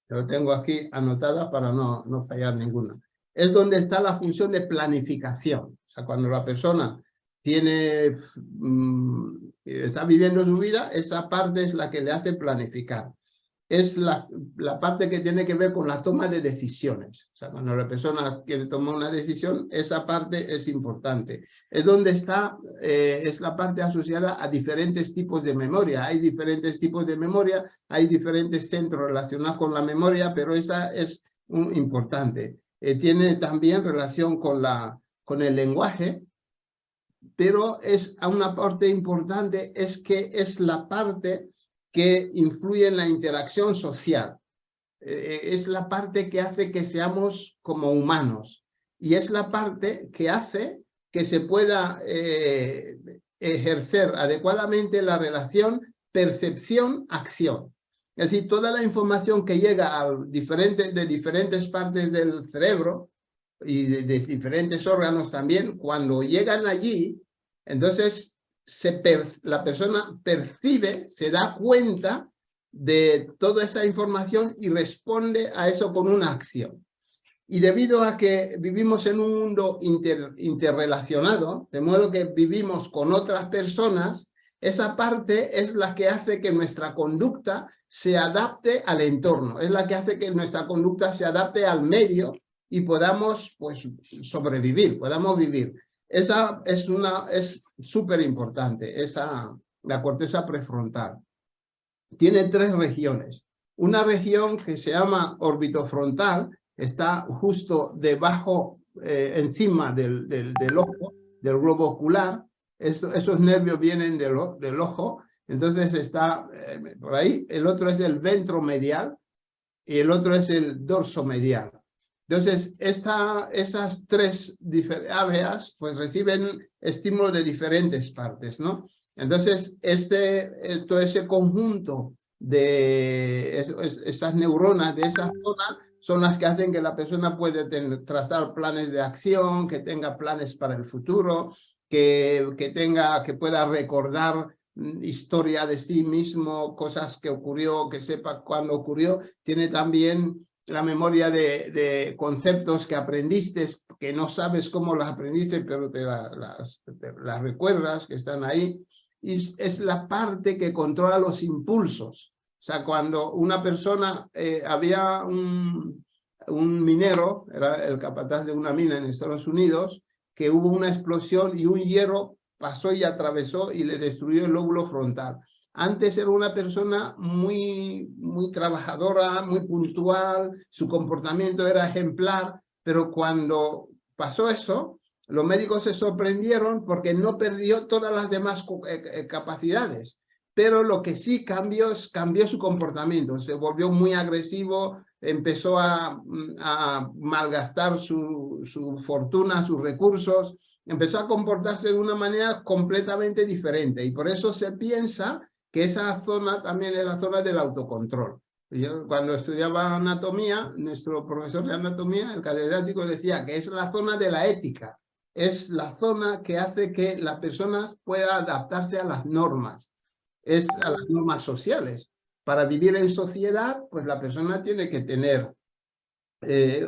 lo tengo aquí anotada para no fallar ninguna. Es donde está la función de planificación. O sea, cuando la persona está viviendo su vida, esa parte es la que le hace planificar. es la parte que tiene que ver con la toma de decisiones. O sea, cuando la persona quiere tomar una decisión, esa parte es importante. Es donde está, es la parte asociada a diferentes tipos de memoria. Hay diferentes tipos de memoria, hay diferentes centros relacionados con la memoria, pero esa es importante. Tiene también relación con el lenguaje, pero es a una parte importante, es que es la parte que influye en la interacción social. Es la parte que hace que seamos como humanos. Y es la parte que hace que se pueda ejercer adecuadamente la relación percepción-acción. Es decir, toda la información que llega de diferentes partes del cerebro y de diferentes órganos también, cuando llegan allí, entonces la persona percibe, se da cuenta de toda esa información y responde a eso con una acción. Y debido a que vivimos en un mundo interrelacionado, de modo que vivimos con otras personas, esa parte es la que hace que nuestra conducta se adapte al entorno, es la que hace que nuestra conducta se adapte al medio y podamos, pues, sobrevivir, podamos vivir. Esa es súper importante, la corteza prefrontal. Tiene 3 regiones. Una región que se llama orbitofrontal, está justo debajo, encima del ojo, del globo ocular. Esos nervios vienen del ojo, entonces está por ahí. El otro es el ventromedial y el otro es el dorsomedial. Entonces, esas 3 áreas pues reciben estímulos de diferentes partes, ¿no? Entonces, todo ese conjunto de esas neuronas de esa zona son las que hacen que la persona pueda trazar planes de acción, que tenga planes para el futuro, que pueda recordar historia de sí mismo, cosas que ocurrió, que sepa cuándo ocurrió. Tiene también la memoria de conceptos que aprendiste, que no sabes cómo los aprendiste, pero te las recuerdas, que están ahí. Y es la parte que controla los impulsos. O sea, cuando una persona, había un minero, era el capataz de una mina en Estados Unidos, que hubo una explosión y un hierro pasó y atravesó y le destruyó el lóbulo frontal. Antes era una persona muy trabajadora, muy puntual, su comportamiento era ejemplar, pero cuando pasó eso, los médicos se sorprendieron porque no perdió todas las demás capacidades, pero lo que sí cambió su comportamiento, se volvió muy agresivo, empezó a malgastar su fortuna, sus recursos, empezó a comportarse de una manera completamente diferente y por eso se piensa que esa zona también es la zona del autocontrol. Yo, cuando estudiaba anatomía, nuestro profesor de anatomía, el catedrático, decía que es la zona de la ética, es la zona que hace que la persona pueda adaptarse a las normas, a las normas sociales. Para vivir en sociedad, pues la persona tiene que tener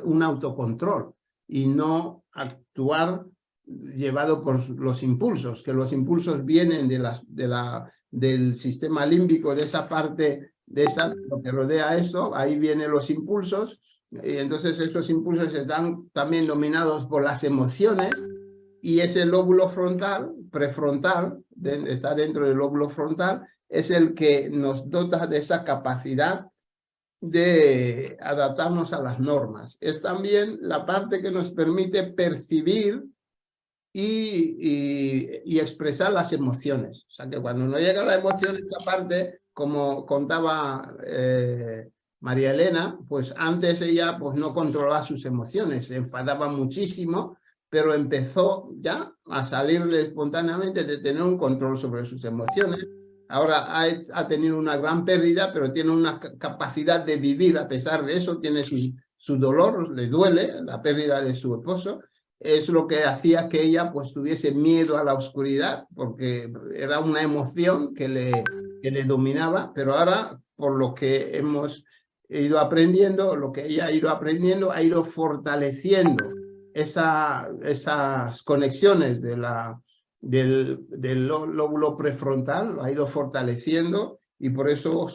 un autocontrol y no actuar llevado por los impulsos, que los impulsos vienen del sistema límbico, de esa parte, lo que rodea eso, ahí vienen los impulsos, y entonces estos impulsos están también dominados por las emociones, y ese lóbulo frontal, prefrontal, está dentro del lóbulo frontal, es el que nos dota de esa capacidad de adaptarnos a las normas. Es también la parte que nos permite percibir y expresar las emociones. O sea, que cuando no llega la emoción, esa parte, como contaba María Elena, pues antes ella pues no controlaba sus emociones, se enfadaba muchísimo, pero empezó ya a salirle espontáneamente de tener un control sobre sus emociones. Ahora ha tenido una gran pérdida, pero tiene una capacidad de vivir a pesar de eso, tiene su dolor, le duele la pérdida de su esposo. Es lo que hacía que ella pues tuviese miedo a la oscuridad, porque era una emoción que le dominaba, pero ahora, por lo que hemos ido aprendiendo, lo que ella ha ido aprendiendo, ha ido fortaleciendo esas conexiones del lóbulo prefrontal, lo ha ido fortaleciendo y por eso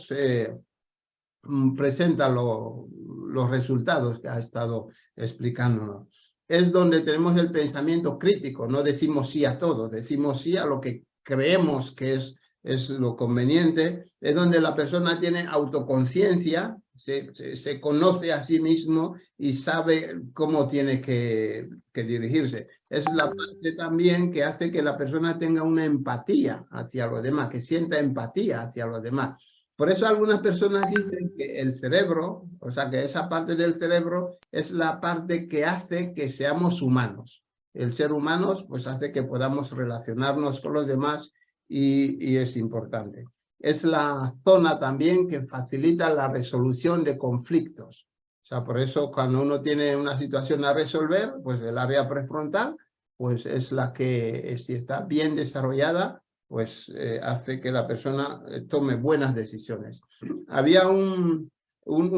presenta los resultados que ha estado explicándonos. Es donde tenemos el pensamiento crítico, no decimos sí a todo, decimos sí a lo que creemos que es lo conveniente, es donde la persona tiene autoconciencia, se conoce a sí mismo y sabe cómo tiene que dirigirse. Es la parte también que hace que la persona tenga una empatía hacia los demás, que sienta empatía hacia los demás. Por eso algunas personas dicen que el cerebro, o sea, que esa parte del cerebro es la parte que hace que seamos humanos. El ser humanos pues hace que podamos relacionarnos con los demás y es importante. Es la zona también que facilita la resolución de conflictos. O sea, por eso cuando uno tiene una situación a resolver, pues el área prefrontal pues es la que, si está bien desarrollada, pues hace que la persona tome buenas decisiones. Había un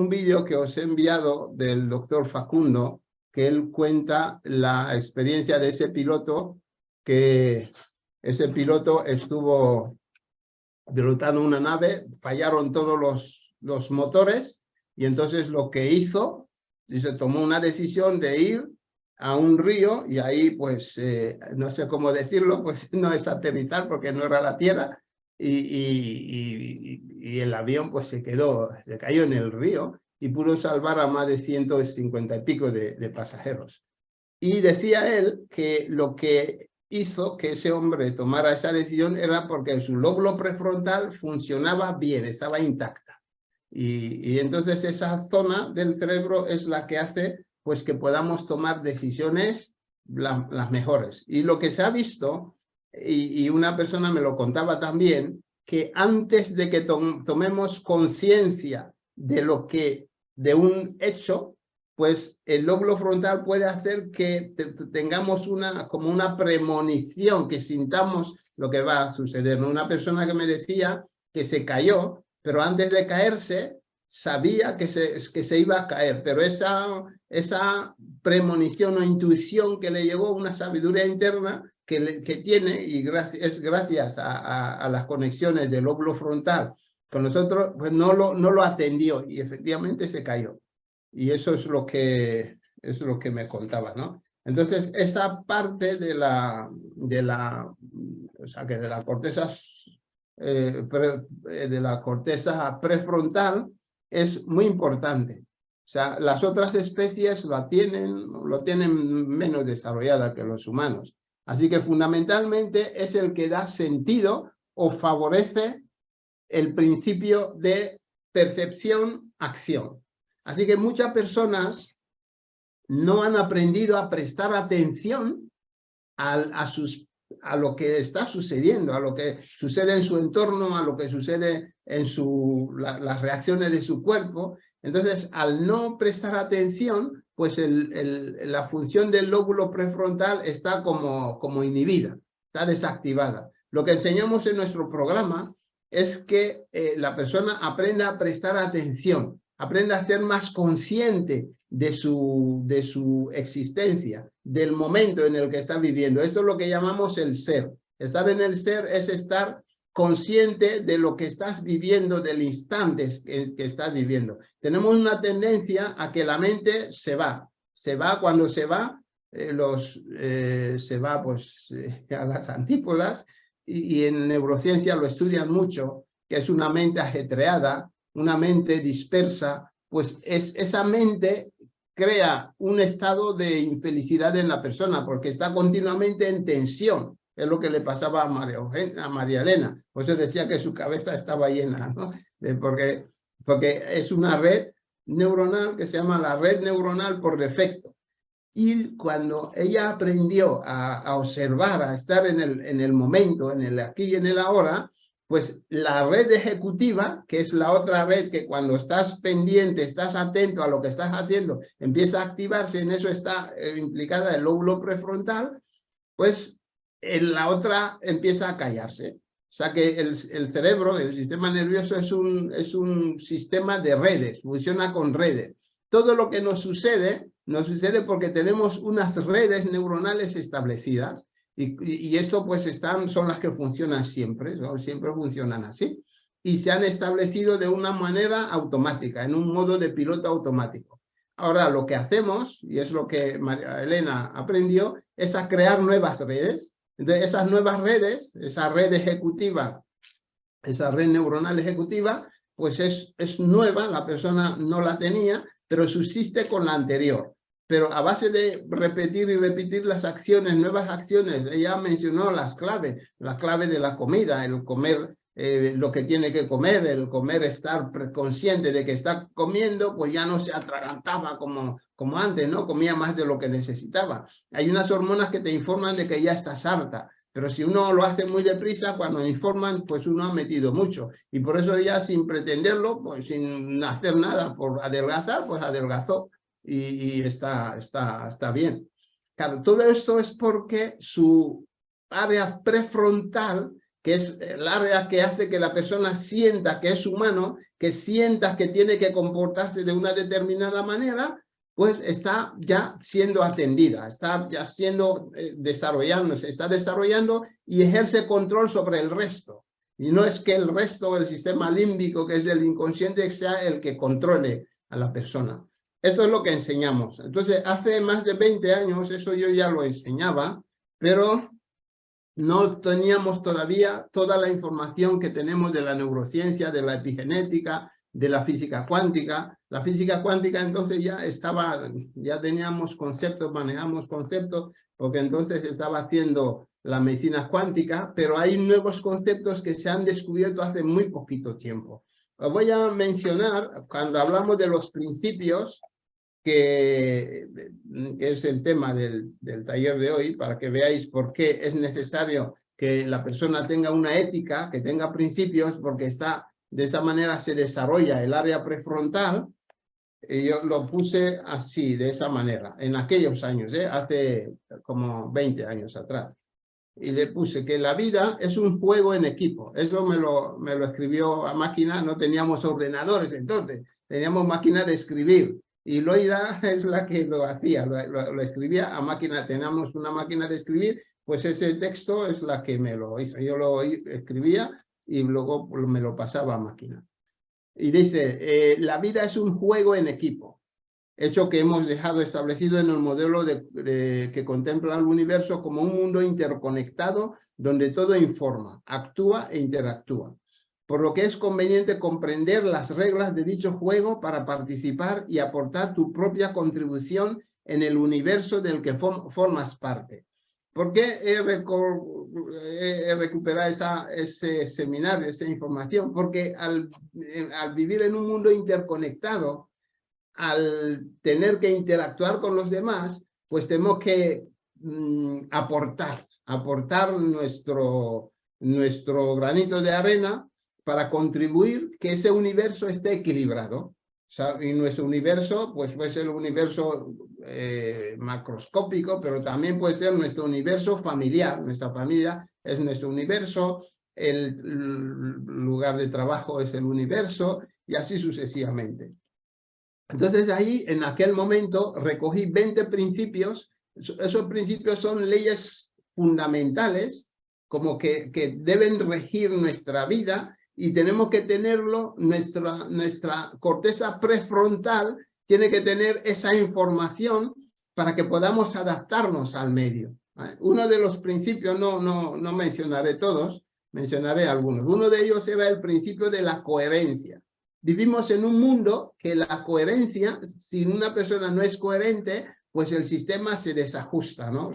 vídeo que os he enviado del doctor Facundo, que él cuenta la experiencia de ese piloto, que ese piloto estuvo pilotando una nave, fallaron todos los motores, y entonces lo que hizo, dice, tomó una decisión de ir a un río, y ahí pues, no sé cómo decirlo, pues no es aterrizar porque no era la tierra, y el avión pues se cayó en el río, y pudo salvar a más de 150 y pico de pasajeros. Y decía él que lo que hizo que ese hombre tomara esa decisión era porque su lóbulo prefrontal funcionaba bien, estaba intacta. Y entonces esa zona del cerebro es la que hace pues que podamos tomar decisiones las mejores. Y lo que se ha visto, y una persona me lo contaba también, que antes de que tomemos conciencia de un hecho, pues el lóbulo frontal puede hacer que tengamos como una premonición, que sintamos lo que va a suceder. Una persona que me decía que se cayó, pero antes de caerse sabía que se iba a caer, pero esa premonición o intuición que le llegó, una sabiduría interna que tiene, y es gracias a las conexiones del lóbulo frontal con nosotros, pues no lo atendió y efectivamente se cayó. Y eso es lo que me contaba, ¿no? Entonces, esa parte de la corteza prefrontal es muy importante. O sea, las otras especies lo tienen menos desarrollada que los humanos. Así que fundamentalmente es el que da sentido o favorece el principio de percepción-acción. Así que muchas personas no han aprendido a prestar atención a lo que está sucediendo, a lo que sucede en su entorno, a lo que sucede en las reacciones de su cuerpo. Entonces, al no prestar atención, pues la función del lóbulo prefrontal está como inhibida, está desactivada. Lo que enseñamos en nuestro programa es que la persona aprenda a prestar atención, aprenda a ser más consciente de su existencia, del momento en el que está viviendo. Esto es lo que llamamos el ser. Estar en el ser es estar consciente de lo que estás viviendo, del instante que estás viviendo. Tenemos una tendencia a que la mente se va. Cuando se va, se va pues, a las antípodas, y en neurociencia lo estudian mucho, que es una mente ajetreada, una mente dispersa, pues esa mente crea un estado de infelicidad en la persona, porque está continuamente en tensión. Es lo que le pasaba a María Elena. Por eso decía que su cabeza estaba llena, ¿no? Porque es una red neuronal que se llama la red neuronal por defecto. Y cuando ella aprendió a observar, a estar en el momento, en el aquí y en el ahora, pues la red ejecutiva, que es la otra red que cuando estás pendiente, estás atento a lo que estás haciendo, empieza a activarse, en eso está implicada el lóbulo prefrontal, pues la otra empieza a callarse. O sea que el cerebro, el sistema nervioso es un sistema de redes, funciona con redes. Todo lo que nos sucede porque tenemos unas redes neuronales establecidas. Y esto pues son las que funcionan siempre, ¿no? Siempre funcionan así. y se han establecido de una manera automática, en un modo de piloto automático. Ahora lo que hacemos, y es lo que María Elena aprendió, es a crear nuevas redes. Entonces esas nuevas redes, esa red ejecutiva, esa red neuronal ejecutiva, pues es nueva, la persona no la tenía, pero subsiste con la anterior. Pero a base de repetir y repetir las acciones, nuevas acciones, ella mencionó las claves, la clave de la comida, el comer lo que tiene que comer, el comer, estar consciente de que está comiendo, pues ya no se atragantaba como antes, ¿no? Comía más de lo que necesitaba. Hay unas hormonas que te informan de que ya estás harta, pero si uno lo hace muy deprisa, cuando informan, pues uno ha metido mucho. Y por eso ella, sin pretenderlo, pues sin hacer nada por adelgazar, pues adelgazó y está bien. Claro, todo esto es porque su área prefrontal, que es el área que hace que la persona sienta que es humano, que sienta que tiene que comportarse de una determinada manera, pues está ya siendo atendida, está ya siendo desarrollándose, está desarrollando y ejerce control sobre el resto. Y no es que el resto, el sistema límbico, que es del inconsciente, sea el que controle a la persona. Esto es lo que enseñamos. Entonces, hace más de 20 años, eso yo ya lo enseñaba, pero no teníamos todavía toda la información que tenemos de la neurociencia, de la epigenética, de la física cuántica. La física cuántica entonces ya teníamos conceptos, manejamos conceptos, porque entonces estaba haciendo la medicina cuántica, pero hay nuevos conceptos que se han descubierto hace muy poquito tiempo. Os voy a mencionar, cuando hablamos de los principios, que es el tema del taller de hoy, para que veáis por qué es necesario que la persona tenga una ética, que tenga principios, porque de esa manera se desarrolla el área prefrontal. Y yo lo puse así, de esa manera, en aquellos años, hace como 20 años atrás. Y le puse que la vida es un juego en equipo. Eso me lo escribió a máquina, no teníamos ordenadores entonces, teníamos máquina de escribir. Y Loida es la que lo hacía, lo escribía a máquina, teníamos una máquina de escribir, pues ese texto es la que me lo hizo. Yo lo escribía y luego me lo pasaba a máquina. Y dice, la vida es un juego en equipo, hecho que hemos dejado establecido en el modelo que contempla el universo como un mundo interconectado donde todo informa, actúa e interactúa. Por lo que es conveniente comprender las reglas de dicho juego para participar y aportar tu propia contribución en el universo del que formas parte. ¿Por qué he recuperado ese seminario, esa información? Porque al vivir en un mundo interconectado, al tener que interactuar con los demás, pues tenemos que aportar nuestro granito de arena para contribuir que ese universo esté equilibrado. O sea, y nuestro universo, pues puede ser el universo macroscópico, pero también puede ser nuestro universo familiar. Nuestra familia es nuestro universo, el lugar de trabajo es el universo, y así sucesivamente. Entonces ahí, en aquel momento, recogí 20 principios. Esos principios son leyes fundamentales, como que deben regir nuestra vida, y tenemos que tenerlo, nuestra corteza prefrontal tiene que tener esa información para que podamos adaptarnos al medio. Uno de los principios, no mencionaré todos, mencionaré algunos. Uno de ellos era el principio de la coherencia. Vivimos en un mundo que la coherencia, si una persona no es coherente, pues el sistema se desajusta, ¿no?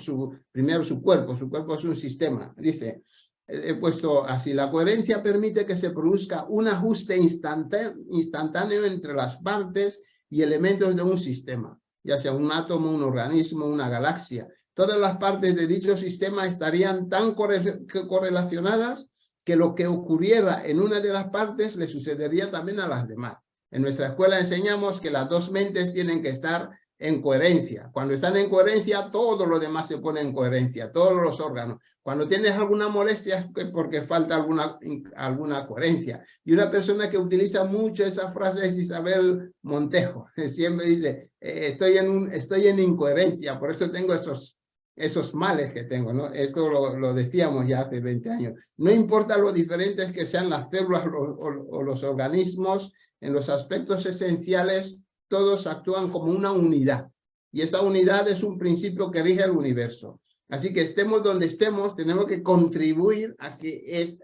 Primero su cuerpo es un sistema. Dice, he puesto así, la coherencia permite que se produzca un ajuste instantáneo entre las partes y elementos de un sistema, ya sea un átomo, un organismo, una galaxia. Todas las partes de dicho sistema estarían tan correlacionadas que lo que ocurriera en una de las partes le sucedería también a las demás. En nuestra escuela enseñamos que las dos mentes tienen que estar en coherencia. Cuando están en coherencia, todo lo demás se pone en coherencia, todos los órganos. Cuando tienes alguna molestia es porque falta alguna coherencia. Y una persona que utiliza mucho esa frase es Isabel Montejo. Siempre dice, estoy en incoherencia, por eso tengo esos males que tengo, ¿no? Esto lo decíamos ya hace 20 años. No importa lo diferentes que sean las células o los organismos, en los aspectos esenciales, todos actúan como una unidad. Y esa unidad es un principio que rige el universo. Así que estemos donde estemos, tenemos que contribuir a que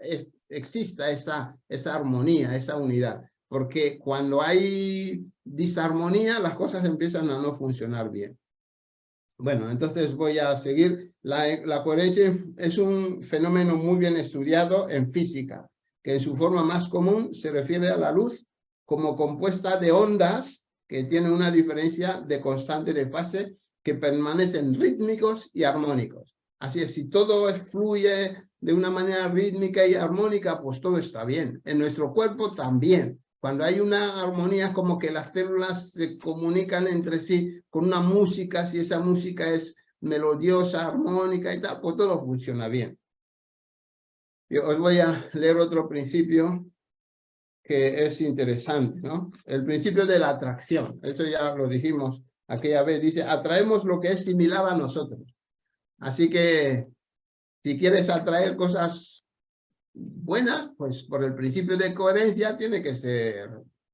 exista esa armonía, esa unidad. Porque cuando hay disarmonía, las cosas empiezan a no funcionar bien. Bueno, entonces voy a seguir. La coherencia es un fenómeno muy bien estudiado en física, que en su forma más común se refiere a la luz como compuesta de ondas que tienen una diferencia de constante de fase que permanecen rítmicos y armónicos. Así es, si todo fluye de una manera rítmica y armónica, pues todo está bien. En nuestro cuerpo también. Cuando hay una armonía, como que las células se comunican entre sí con una música, si esa música es melodiosa, armónica y tal, pues todo funciona bien. Yo os voy a leer otro principio que es interesante, ¿no? El principio de la atracción. Eso ya lo dijimos aquella vez. Dice, atraemos lo que es similar a nosotros. Así que si quieres atraer cosas buenas, pues por el principio de coherencia tiene que ser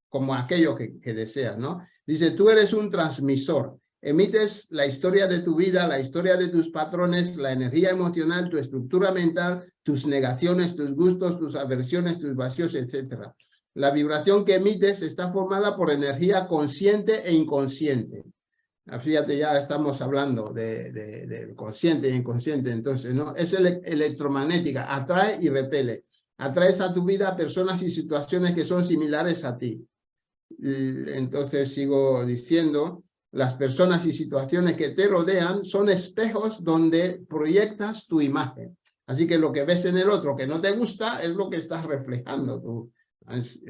como aquello que deseas, ¿no? Dice, tú eres un transmisor, emites la historia de tu vida, la historia de tus patrones, la energía emocional, tu estructura mental, tus negaciones, tus gustos, tus aversiones, tus vacíos, etc. La vibración que emites está formada por energía consciente e inconsciente. Fíjate, ya estamos hablando de consciente e inconsciente, entonces, ¿no? Es electromagnética, atrae y repele. Atraes a tu vida personas y situaciones que son similares a ti. Entonces sigo diciendo, las personas y situaciones que te rodean son espejos donde proyectas tu imagen. Así que lo que ves en el otro que no te gusta es lo que estás reflejando tú.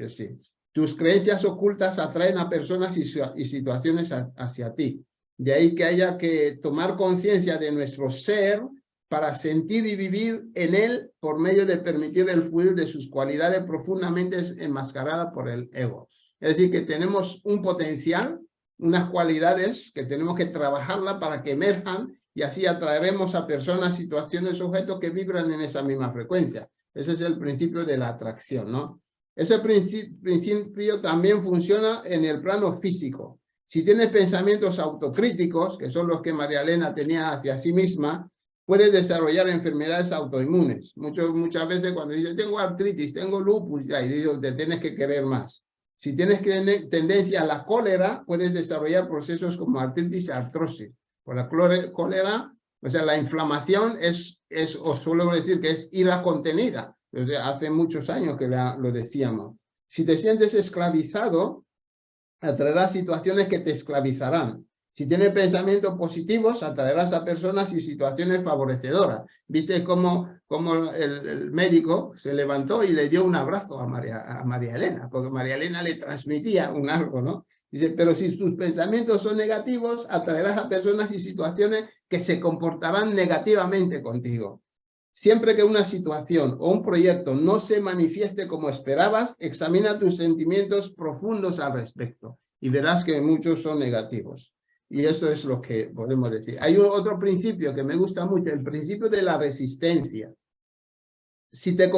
Sí. Tus creencias ocultas atraen a personas y situaciones hacia ti. De ahí que haya que tomar conciencia de nuestro ser para sentir y vivir en él por medio de permitir el fluir de sus cualidades profundamente enmascaradas por el ego. Es decir, que tenemos un potencial, unas cualidades que tenemos que trabajarla para que emerjan y así atraeremos a personas, situaciones, objetos que vibran en esa misma frecuencia. Ese es el principio de la atracción, ¿no? Ese principio también funciona en el plano físico. Si tienes pensamientos autocríticos, que son los que María Elena tenía hacia sí misma, puedes desarrollar enfermedades autoinmunes. Muchas veces cuando dices, tengo artritis, tengo lupus, ya, y digo, te tienes que querer más. Si tienes tendencia a la cólera, puedes desarrollar procesos como artritis y artrosis. Por la cólera, o sea, la inflamación os suelo decir que es ira contenida. O sea, hace muchos años que lo decíamos. Si te sientes esclavizado, atraerás situaciones que te esclavizarán. Si tienes pensamientos positivos, atraerás a personas y situaciones favorecedoras. ¿Viste cómo el médico se levantó y le dio un abrazo a María Elena? Porque María Elena le transmitía un algo, ¿no? Dice, pero si tus pensamientos son negativos, atraerás a personas y situaciones que se comportarán negativamente contigo. Siempre que una situación o un proyecto no se manifieste como esperabas, examina tus sentimientos profundos al respecto y verás que muchos son negativos. Y eso es lo que podemos decir. Hay otro principio que me gusta mucho, el principio de la resistencia. Si te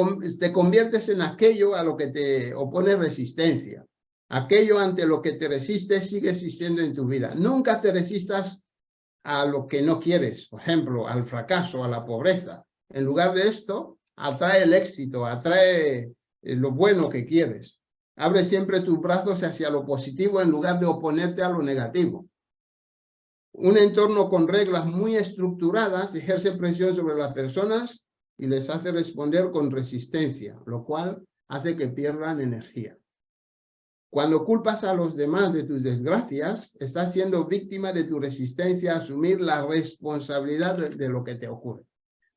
conviertes en aquello a lo que te opone resistencia, aquello ante lo que te resistes sigue existiendo en tu vida. Nunca te resistas a lo que no quieres, por ejemplo, al fracaso, a la pobreza. En lugar de esto, atrae el éxito, atrae lo bueno que quieres. Abre siempre tus brazos hacia lo positivo en lugar de oponerte a lo negativo. Un entorno con reglas muy estructuradas ejerce presión sobre las personas y les hace responder con resistencia, lo cual hace que pierdan energía. Cuando culpas a los demás de tus desgracias, estás siendo víctima de tu resistencia a asumir la responsabilidad de lo que te ocurre.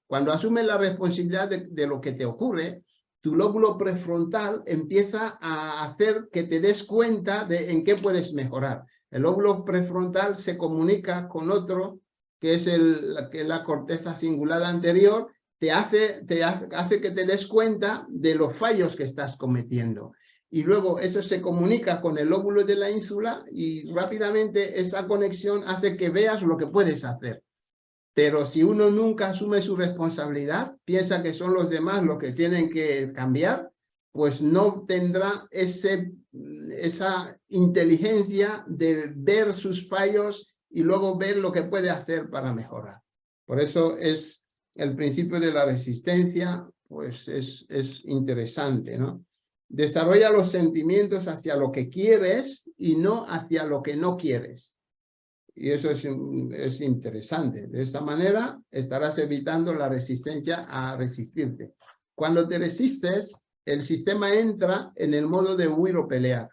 Cuando asumes la responsabilidad de lo que te ocurre, tu lóbulo prefrontal empieza a hacer que te des cuenta de en qué puedes mejorar. El lóbulo prefrontal se comunica con otro, que es la corteza cingulada anterior, te hace que te des cuenta de los fallos que estás cometiendo. Y luego eso se comunica con el lóbulo de la ínsula y rápidamente esa conexión hace que veas lo que puedes hacer. Pero si uno nunca asume su responsabilidad, piensa que son los demás los que tienen que cambiar, pues no tendrá esa inteligencia de ver sus fallos y luego ver lo que puede hacer para mejorar. Por eso es el principio de la resistencia, pues es interesante, ¿no? Desarrolla los sentimientos hacia lo que quieres y no hacia lo que no quieres. Y eso es interesante. De esta manera estarás evitando la resistencia a resistirte. Cuando te resistes, el sistema entra en el modo de huir o pelear.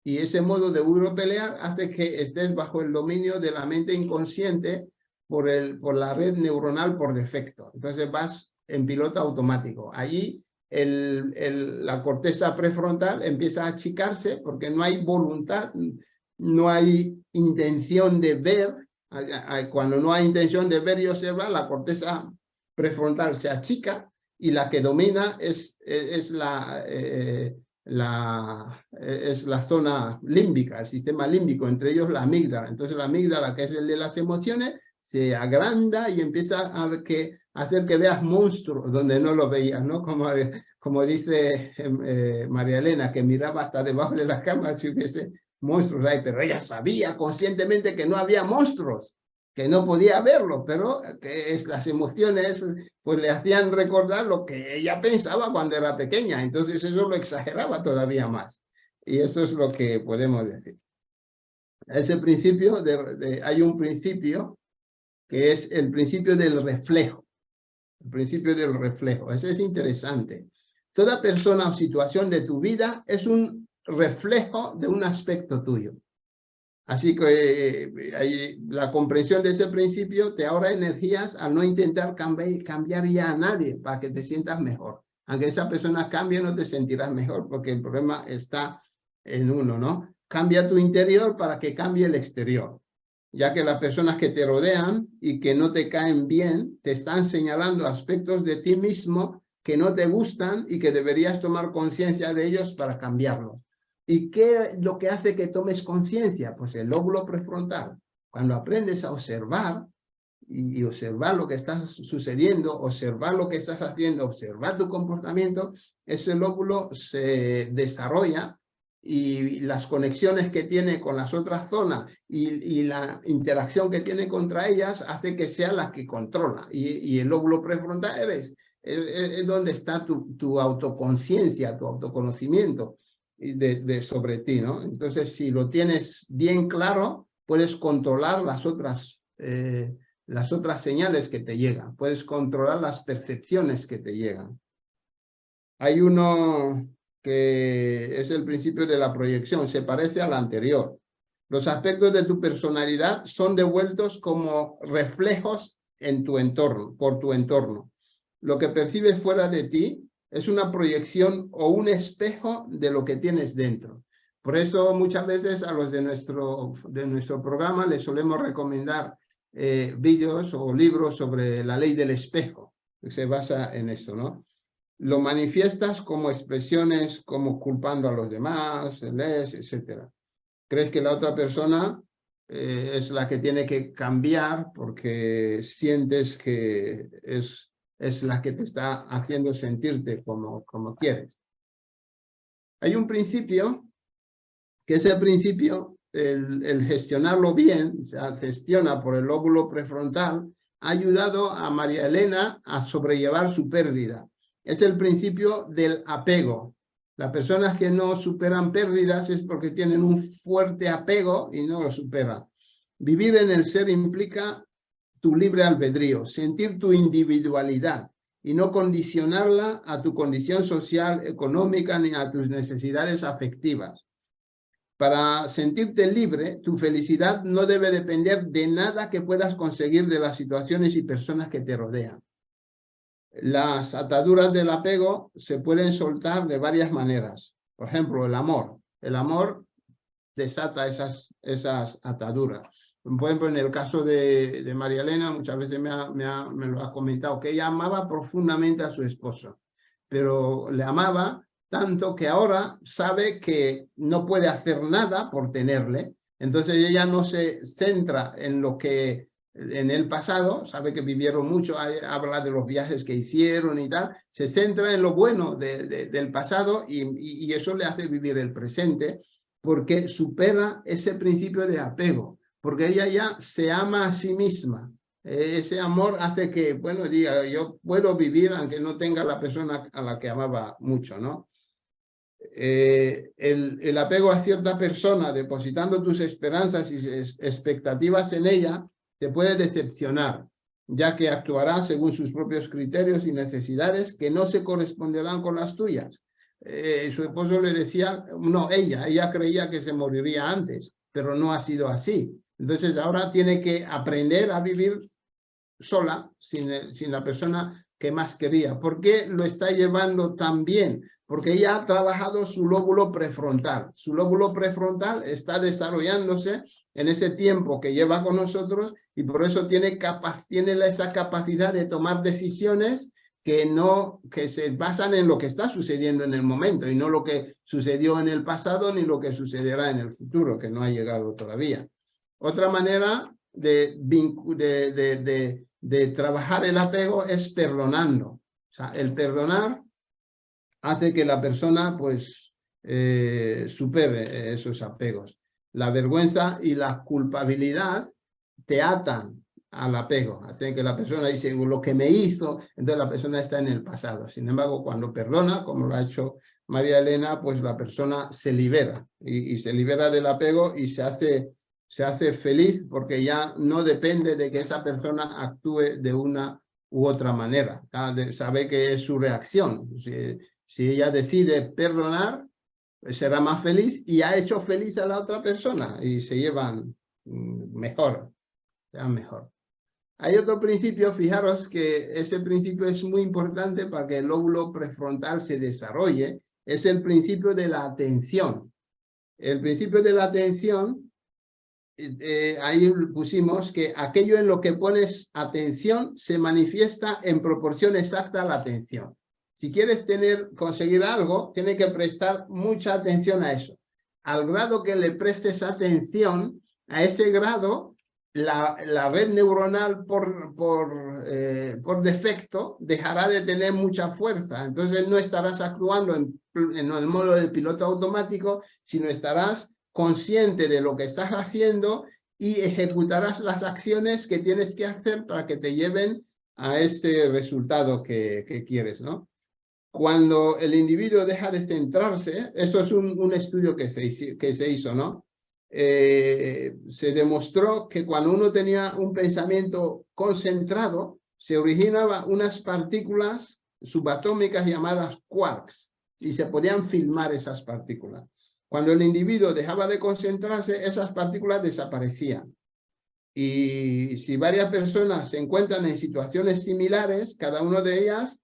Y ese modo de huir o pelear hace que estés bajo el dominio de la mente inconsciente por la red neuronal por defecto. Entonces vas en piloto automático. Allí la corteza prefrontal empieza a achicarse porque no hay voluntad, no hay intención de ver. Cuando no hay intención de ver y observar, la corteza prefrontal se achica y la que domina es la zona límbica, el sistema límbico, entre ellos la amígdala. Entonces la amígdala, que es el de las emociones, se agranda y empieza a hacer que veas monstruos donde no lo veías, ¿no? Como dice María Elena, que miraba hasta debajo de la cama si hubiese monstruos ahí, pero ella sabía conscientemente que no había monstruos, que no podía verlo, pero que las emociones pues le hacían recordar lo que ella pensaba cuando era pequeña, entonces eso lo exageraba todavía más. Y eso es lo que podemos decir. Ese principio, hay un principio que es el principio del reflejo. El principio del reflejo, ese es interesante. Toda persona o situación de tu vida es un reflejo de un aspecto tuyo. Así que la comprensión de ese principio te ahorra energías al no intentar cambiar ya a nadie para que te sientas mejor. Aunque esa persona cambie, no te sentirás mejor porque el problema está en uno, ¿no? Cambia tu interior para que cambie el exterior, ya que las personas que te rodean y que no te caen bien te están señalando aspectos de ti mismo que no te gustan y que deberías tomar conciencia de ellos para cambiarlos. ¿Y qué es lo que hace que tomes conciencia? Pues el lóbulo prefrontal. Cuando aprendes a observar y observar lo que está sucediendo, observar lo que estás haciendo, observar tu comportamiento, ese lóbulo se desarrolla y las conexiones que tiene con las otras zonas y la interacción que tiene contra ellas hace que sea la que controla. Y el lóbulo prefrontal es donde está tu autoconciencia, tu autoconocimiento sobre ti, ¿no? Entonces, si lo tienes bien claro, puedes controlar las otras señales que te llegan, puedes controlar las percepciones que te llegan. Hay uno que es el principio de la proyección, se parece al anterior. Los aspectos de tu personalidad son devueltos como reflejos en tu entorno, por tu entorno. Lo que percibes fuera de ti es una proyección o un espejo de lo que tienes dentro. Por eso muchas veces a los de nuestro programa les solemos recomendar vídeos o libros sobre la ley del espejo, que se basa en esto, ¿no? Lo manifiestas como expresiones como culpando a los demás, etc. Crees que la otra persona es la que tiene que cambiar porque sientes que es la que te está haciendo sentirte como quieres. Hay un principio, que ese principio, el gestionarlo bien, o sea, gestiona por el lóbulo prefrontal, ha ayudado a María Elena a sobrellevar su pérdida. Es el principio del apego. Las personas que no superan pérdidas es porque tienen un fuerte apego y no lo superan. Vivir en el ser implica tu libre albedrío, sentir tu individualidad y no condicionarla a tu condición social, económica ni a tus necesidades afectivas. Para sentirte libre, tu felicidad no debe depender de nada que puedas conseguir de las situaciones y personas que te rodean. Las ataduras del apego se pueden soltar de varias maneras. Por ejemplo, el amor. El amor desata esas ataduras. Por ejemplo, en el caso de María Elena, muchas veces me lo ha comentado, que ella amaba profundamente a su esposo, pero le amaba tanto que ahora sabe que no puede hacer nada por tenerle. Entonces ella no se centra en lo que en el pasado, sabe que vivieron mucho, habla de los viajes que hicieron y tal, se centra en lo bueno del pasado y eso le hace vivir el presente porque supera ese principio de apego, porque ella ya se ama a sí misma. Ese amor hace que, bueno, diga, yo puedo vivir aunque no tenga la persona a la que amaba mucho, ¿no? El apego a cierta persona, depositando tus esperanzas y expectativas en ella, te puede decepcionar, ya que actuará según sus propios criterios y necesidades que no se corresponderán con las tuyas. Su esposo le decía, no, ella creía que se moriría antes, pero no ha sido así. Entonces ahora tiene que aprender a vivir sola, sin la persona que más quería. ¿Por qué lo está llevando tan bien? Porque ella ha trabajado su lóbulo prefrontal. Su lóbulo prefrontal está desarrollándose en ese tiempo que lleva con nosotros y por eso tiene esa capacidad de tomar decisiones que se basan en lo que está sucediendo en el momento y no lo que sucedió en el pasado ni lo que sucederá en el futuro, que no ha llegado todavía. Otra manera de trabajar el apego es perdonando. O sea, el perdonar hace que la persona pues supere esos apegos. La vergüenza y la culpabilidad te atan al apego, hacen que la persona dice lo que me hizo, entonces la persona está en el pasado. Sin embargo, cuando perdona, como lo ha hecho María Elena, pues la persona se libera y se libera del apego y se hace feliz porque ya no depende de que esa persona actúe de una u otra manera. Sabe que es su reacción. Si ella decide perdonar, será más feliz y ha hecho feliz a la otra persona y se llevan mejor. Hay otro principio, fijaros que ese principio es muy importante para que el lóbulo prefrontal se desarrolle, es el principio de la atención. El principio de la atención, ahí pusimos que aquello en lo que pones atención se manifiesta en proporción exacta a la atención. Si quieres conseguir algo, tienes que prestar mucha atención a eso. Al grado que le prestes atención, a ese grado, la red neuronal por defecto dejará de tener mucha fuerza. Entonces no estarás actuando en el modo del piloto automático, sino estarás consciente de lo que estás haciendo y ejecutarás las acciones que tienes que hacer para que te lleven a este resultado que quieres, ¿no? Cuando el individuo deja de centrarse, eso es un estudio que se hizo, ¿no? Se demostró que cuando uno tenía un pensamiento concentrado, se originaban unas partículas subatómicas llamadas quarks y se podían filmar esas partículas. Cuando el individuo dejaba de concentrarse, esas partículas desaparecían. Y si varias personas se encuentran en situaciones similares, cada una de ellas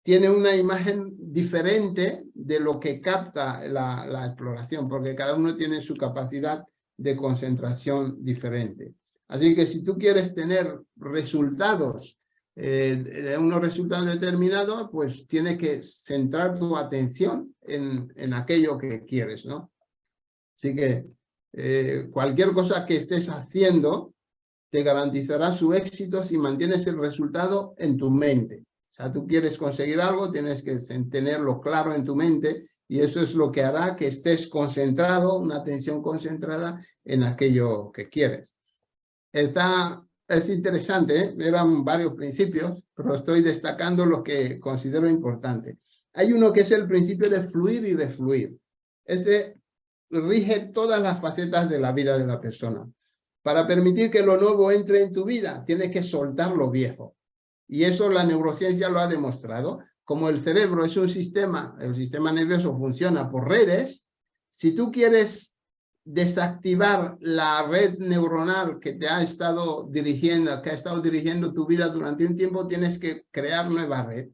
tiene una imagen diferente de lo que capta la exploración, porque cada uno tiene su capacidad de concentración diferente. Así que si tú quieres tener resultados, unos resultados determinados, pues tienes que centrar tu atención en aquello que quieres, ¿no? Así que cualquier cosa que estés haciendo te garantizará su éxito si mantienes el resultado en tu mente. O sea, tú quieres conseguir algo, tienes que tenerlo claro en tu mente y eso es lo que hará que estés concentrado, una atención concentrada en aquello que quieres. Es interesante, ¿eh? Eran varios principios, pero estoy destacando los que considero importantes. Hay uno que es el principio de fluir y refluir. Ese rige todas las facetas de la vida de la persona. Para permitir que lo nuevo entre en tu vida, tienes que soltar lo viejo. Y eso la neurociencia lo ha demostrado. Como el cerebro es un sistema, el sistema nervioso funciona por redes, si tú quieres desactivar la red neuronal que te ha estado dirigiendo tu vida durante un tiempo, tienes que crear nueva red.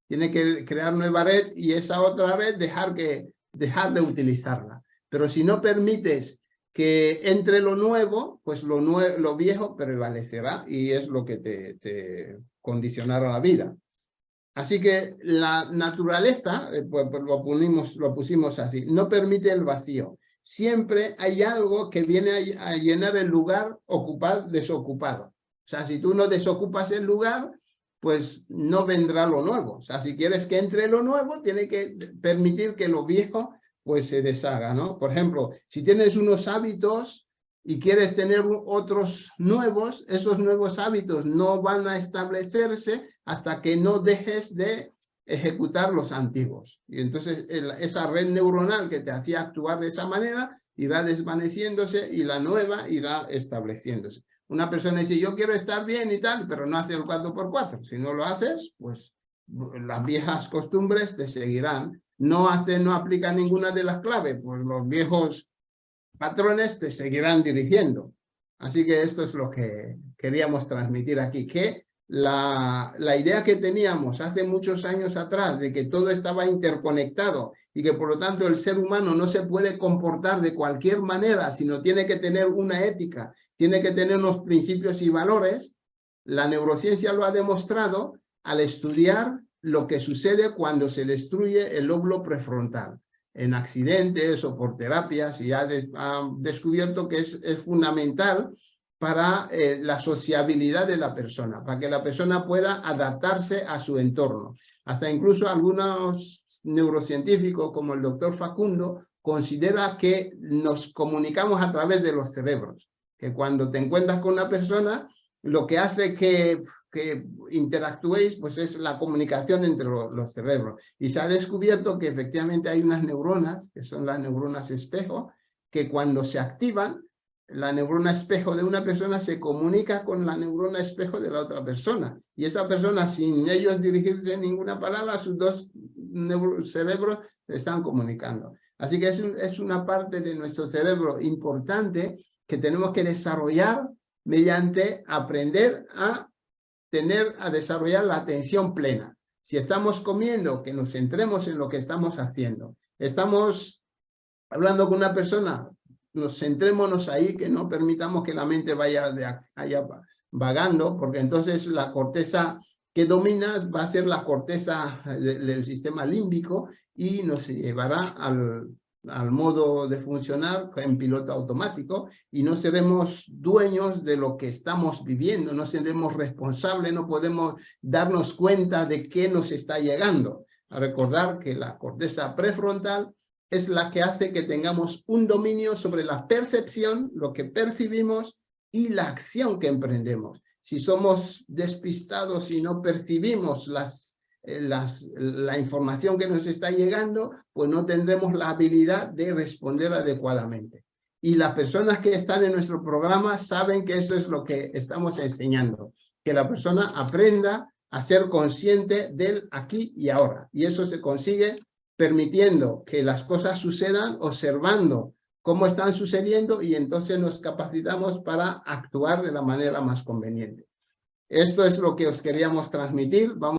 Tienes que crear nueva red y esa otra red dejar de utilizarla. Pero si no permites que entre lo nuevo, pues lo viejo prevalecerá y es lo que te condicionará la vida. Así que la naturaleza, pues lo pusimos así, no permite el vacío. Siempre hay algo que viene a llenar el lugar desocupado. O sea, si tú no desocupas el lugar, pues no vendrá lo nuevo. O sea, si quieres que entre lo nuevo, tiene que permitir que lo viejo pues se deshaga, ¿no? Por ejemplo, si tienes unos hábitos y quieres tener otros nuevos, esos nuevos hábitos no van a establecerse hasta que no dejes de ejecutar los antiguos. Y entonces esa red neuronal que te hacía actuar de esa manera irá desvaneciéndose y la nueva irá estableciéndose. Una persona dice, yo quiero estar bien y tal, pero no hace el 4x4. Si no lo haces, pues las viejas costumbres te seguirán. No aplica ninguna de las claves, pues los viejos patrones te seguirán dirigiendo. Así que esto es lo que queríamos transmitir aquí, que la idea que teníamos hace muchos años atrás de que todo estaba interconectado y que por lo tanto el ser humano no se puede comportar de cualquier manera, sino tiene que tener una ética, tiene que tener unos principios y valores, la neurociencia lo ha demostrado al estudiar lo que sucede cuando se destruye el lóbulo prefrontal en accidentes o por terapias, y ha descubierto que es fundamental para la sociabilidad de la persona, para que la persona pueda adaptarse a su entorno. Hasta incluso algunos neurocientíficos, como el doctor Facundo, considera que nos comunicamos a través de los cerebros, que cuando te encuentras con una persona, lo que hace que interactuéis pues es la comunicación entre los cerebros. Y se ha descubierto que efectivamente hay unas neuronas, que son las neuronas espejo, que cuando se activan, la neurona espejo de una persona se comunica con la neurona espejo de la otra persona. Y esa persona, sin ellos dirigirse ninguna palabra, sus dos cerebros se están comunicando. Así que es una parte de nuestro cerebro importante que tenemos que desarrollar mediante aprender a desarrollar la atención plena. Si estamos comiendo, que nos centremos en lo que estamos haciendo. Estamos hablando con una persona, nos centrémonos ahí, que no permitamos que la mente vaya vagando, porque entonces la corteza que domina va a ser la corteza del sistema límbico y nos llevará al modo de funcionar en piloto automático y no seremos dueños de lo que estamos viviendo, no seremos responsables, no podemos darnos cuenta de qué nos está llegando. A recordar que la corteza prefrontal es la que hace que tengamos un dominio sobre la percepción, lo que percibimos y la acción que emprendemos. Si somos despistados y no percibimos la información que nos está llegando, pues no tendremos la habilidad de responder adecuadamente. Y las personas que están en nuestro programa saben que eso es lo que estamos enseñando, que la persona aprenda a ser consciente del aquí y ahora. Y eso se consigue permitiendo que las cosas sucedan, observando cómo están sucediendo y entonces nos capacitamos para actuar de la manera más conveniente. Esto es lo que os queríamos transmitir. Vamos